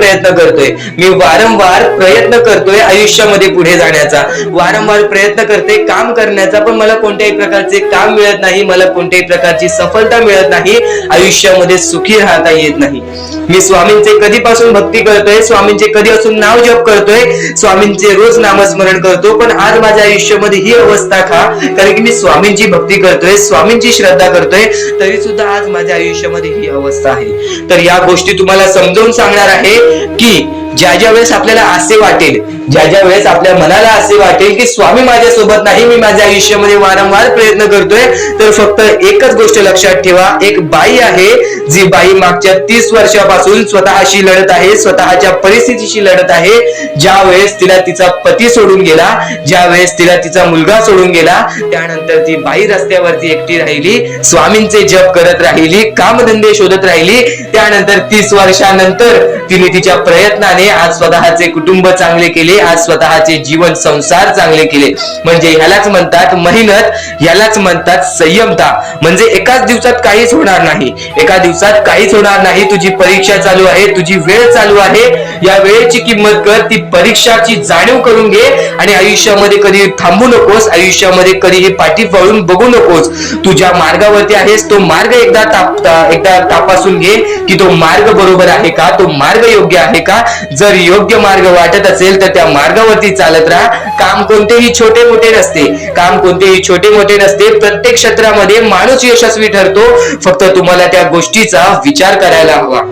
प्रयत्न करतोय आयुष्यामध्ये पुढे जाण्याचा, वारंवार प्रयत्न करते काम करण्याचा, पण मला कोणत्याही प्रकारचे काम मिळत नाही, मला कोणत्याही प्रकारची सफलता मिळत नाही, आयुष्यामध्ये सुखी राहता येत नाही. मी स्वामींचे कधीपासून भक्ती करतोय, स्वामींचे कधीपासून नाव जप करतोय, स्वामींचे रोज नामस्मरण करतो, पण आज माझ्या आयुष्यामध्ये ही अवस्था का? कारण की मी स्वामींची भक्ती करतोय, स्वामींची श्रद्धा करतोय, तरी सुद्धा आज माझ्या आयुष्यामध्ये ही अवस्था आहे. तर या गोष्टी तुम्हाला समजावून सांगणार आहे की ज्या वेळेस आपल्याला असे वाटेल, ज्या वेळेस आपल्या मनाला असे वाटेल की स्वामी माझ्या सोबत नाही, मी माझ्या आयुष्यामध्ये वारंवार प्रयत्न करतोय, तर फक्त एकच गोष्ट लक्षात ठेवा. एक बाई आहे, जी बाई मागच्या 30 वर्षापासून स्वतःशी लढत आहे, स्वतःच्या परिस्थितीशी लढत आहे. ज्या वेळेस तिला तिचा पती सोडून गेला, ज्या वेळेस तिला तिचा मुलगा सोडून गेला, त्यानंतर ती बाई रस्त्यावरती एकटी राहिली, स्वामींचे जप करत राहिली, कामधंदे शोधत राहिली. त्यानंतर 30 वर्षानंतर तिने तिच्या प्रयत्नाने आज स्वतःचे कुटुंब चांगले केले, आज स्वतःचे जीवन संसार चांगले केले. म्हणजे ह्यालाच म्हणतात मेहनत, ह्यालाच म्हणतात संयमता. म्हणजे एकाच दिवसात काहीच होणार नाही, एका दिवसात काहीच होणार नाही. तुझी परीक्षा चालू आहे, तुझी वेळ चालू आहे, या वेळेची किंमत कर, ती परीक्षाची जाणीव करून घे आणि आयुष्यामध्ये कधी थांबू नकोस, आयुष्यामध्ये कधीही पाठी वळून बघू नकोस. तुझ्या मार्गावरती आहेस, तो मार्ग एकदा तपासून घे की तो मार्ग बरोबर आहे का, तो मार्ग योग्य आहे का. जर योग्य मार्ग वाटत असेल तर त्या मार्गावरती चालत राहा. काम कोणतेही छोटे मोठे नसते, काम कोणतेही छोटे मोठे नसते. प्रत्येक क्षेत्रामध्ये माणूस यशस्वी ठरतो, फक्त तुम्हाला त्या गोष्टीचा विचार करायला हवा.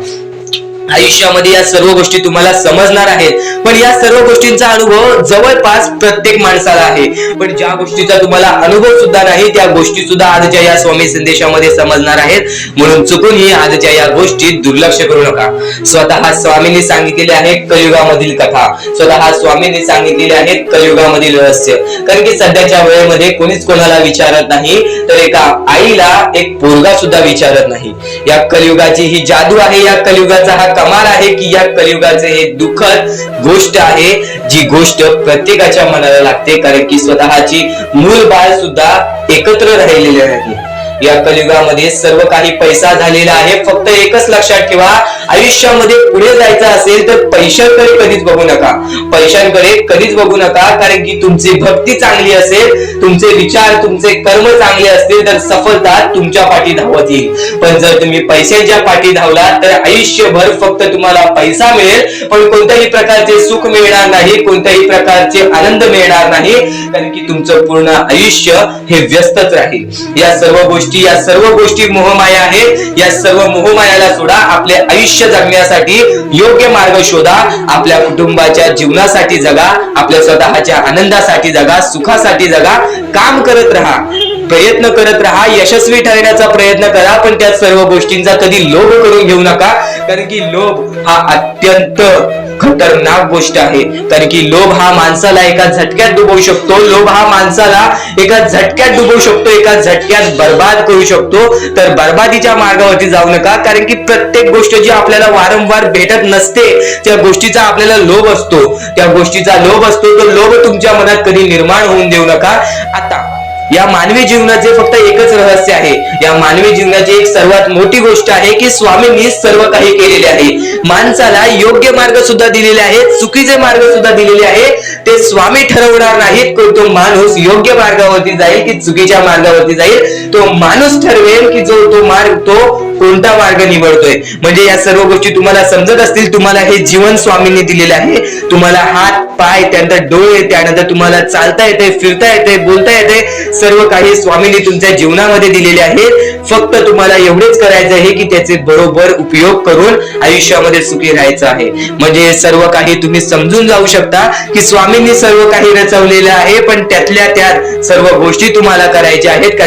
आयुष्यामध्ये या सर्व गोष्टी तुम्हाला समजणार आहेत, पण या सर्व गोष्टींचा अनुभव जवळपास प्रत्येक माणसाला आहे. पण ज्या गोष्टीचा तुम्हाला अनुभव सुद्धा नाही, त्या गोष्टी सुद्धा आजच्या या स्वामी संदेशामध्ये समजणार आहेत. म्हणून चुकूनही आजच्या या गोष्टीत दुर्लक्ष करू नका. स्वतः स्वामींनी सांगितलेले आहे कलियुगामधील कथा, स्वतः स्वामींनी सांगितलेले आहेत कलियुगामधील रहस्य. कारण की सध्याच्या वेळेमध्ये कोणीच कोणाला विचारत नाही, तर एका आईला एक पोरगा सुद्धा विचारत नाही. या कलियुगाची ही जादू आहे, या कलियुगाचा हा कमाल आहे की या कलियुगाचे हे दुःखद गोष्ट आहे, जी गोष्ट प्रत्येकाच्या मनाला लागते. कारण की स्वतःची मूल बाळ सुद्धा एकत्र राहिलेले नाही. या कलियुगामध्ये सर्व काही पैसा झालेला आहे. फक्त एकच लक्षात ठेवा, आयुष्यामध्ये पुढे जायचं असेल तर पैशांकडे कधीच बघू नका, पैशांकडे कधीच बघू नका. कारण की तुमची भक्ती चांगली असेल, तुमचे विचार, तुमचे कर्म चांगले असतील तर सफलता तुमच्या पाठी धावत येईल. पण जर तुम्ही पैशांच्या पाठी धावलात तर आयुष्यभर फक्त तुम्हाला पैसा मिळेल, पण कोणत्याही प्रकारचे सुख मिळणार नाही, कोणत्याही प्रकारचे आनंद मिळणार नाही. कारण की तुमचं पूर्ण आयुष्य हे व्यस्तच राहील. या सर्व गोष्टी मोहमाया आहेत. या सर्व मोहमायाला सोडा, आपले आयुष्य जगण्यासाठी योग्य मार्ग शोधा, आपल्या कुटुंबाच्या जीवनासाठी जगा, आपल्या स्वतःच्या आनंदासाठी जगा, सुखासाठी जगा. काम करत राहा, प्रयत्न करत राहा, यशस्वी ठरण्याचा प्रयत्न करा, पण त्या सर्व गोष्टींचा कधी लोभ करून घेऊ नका. कारण की लोभ हा अत्यंत खतरनाक गोष्ट आहे. कारण की लोभ हा माणसाला एका झटक्यात डुबवू शकतो, लोभ हा माणसाला एका झटक्यात डुबवू शकतो, एका झटक्यात बर्बाद करू शकतो. तर बर्बादीच्या मार्गावरती जाऊ नका. कारण की प्रत्येक गोष्ट जी आपल्याला वारंवार भेटत नसते, त्या गोष्टीचा आपल्याला लोभ असतो, त्या गोष्टीचा लोभ असतो. तो लोभ तुमच्या मनात कधी निर्माण होऊन देऊ नका. आता या मानवी जीवनाचे फक्त एकच रहस्य आहे, या मानवी जीवनाची एक सर्वात मोठी गोष्ट आहे की स्वामींनी सर्व काही केलेले आहे. माणसाला योग्य मार्ग सुद्धा दिलेले आहेत, चुकीचे मार्ग सुद्धा दिलेले आहेत. ते स्वामी ठरवणार नाहीत की तो माणूस योग्य मार्गावरती जाईल की चुकीच्या मार्गावरती जाईल. तो माणूस ठरवेल की तो कोणता मार्ग निवडतोय. म्हणजे या सर्व गोष्टी तुम्हाला समजत असतील. तुम्हाला हे जीवन स्वामींनी दिलेले आहे, तुम्हाला हात पाय, त्यानंतर डोळे, त्यानंतर तुम्हाला चालता येते, फिरता येते, बोलता येते, सर्व काही स्वामींनी तुमच्या जीवनामध्ये दिलेले आहेत. फक्त तुम्हाला एवढेच करायचं आहे की त्याचे बरोबर उपयोग करून आयुष्यामध्ये सुखी राहायचं आहे. म्हणजे सर्व काही तुम्ही समजून जाऊ शकता की स्वामींनी सर्व काही रचवलेलं आहे, पण त्यातल्या त्यात सर्व गोष्टी तुम्हाला करायच्या आहेत.